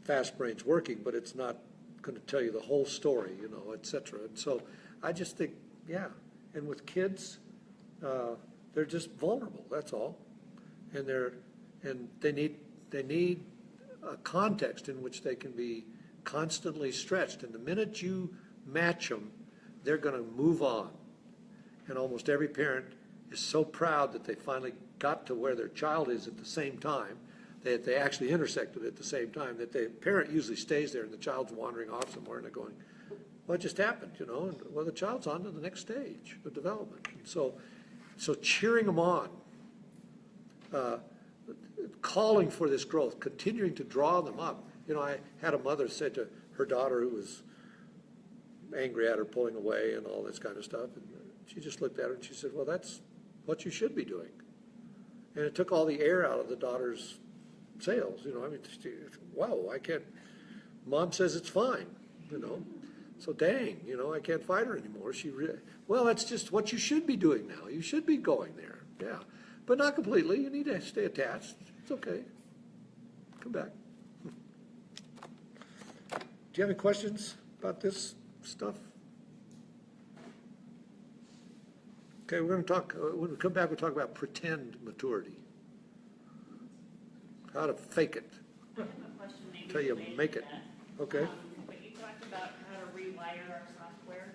fast brain's working, but it's not going to tell you the whole story, you know, et cetera. And so I just think, yeah. And with kids, they're just vulnerable. That's all. And they need a context in which they can be constantly stretched. And the minute you match them, they're going to move on. And almost every parent is so proud that they finally got to where their child is at the same time, that they actually intersected at the same time, that the parent usually stays there and the child's wandering off somewhere and they're going, what just happened, you know? And, well, the child's on to the next stage of development. And so cheering them on, calling for this growth, continuing to draw them up. You know, I had a mother say to her daughter who was angry at her pulling away and all this kind of stuff, and she just looked at her and she said, well, that's what you should be doing. And it took all the air out of the daughter's sails, you know. I mean, wow, I can't, Mom says it's fine, you know. So dang, you know, I can't fight her anymore. Well, that's just what you should be doing now. You should be going there, yeah. But not completely. You need to stay attached. It's okay. Come back. Do you have any questions about this stuff? Okay, we're going to talk, when we come back, we'll talk about pretend maturity. How to fake it. I have a question maybe Till you related make to it. that. Okay. But you talked about how to rewire our software.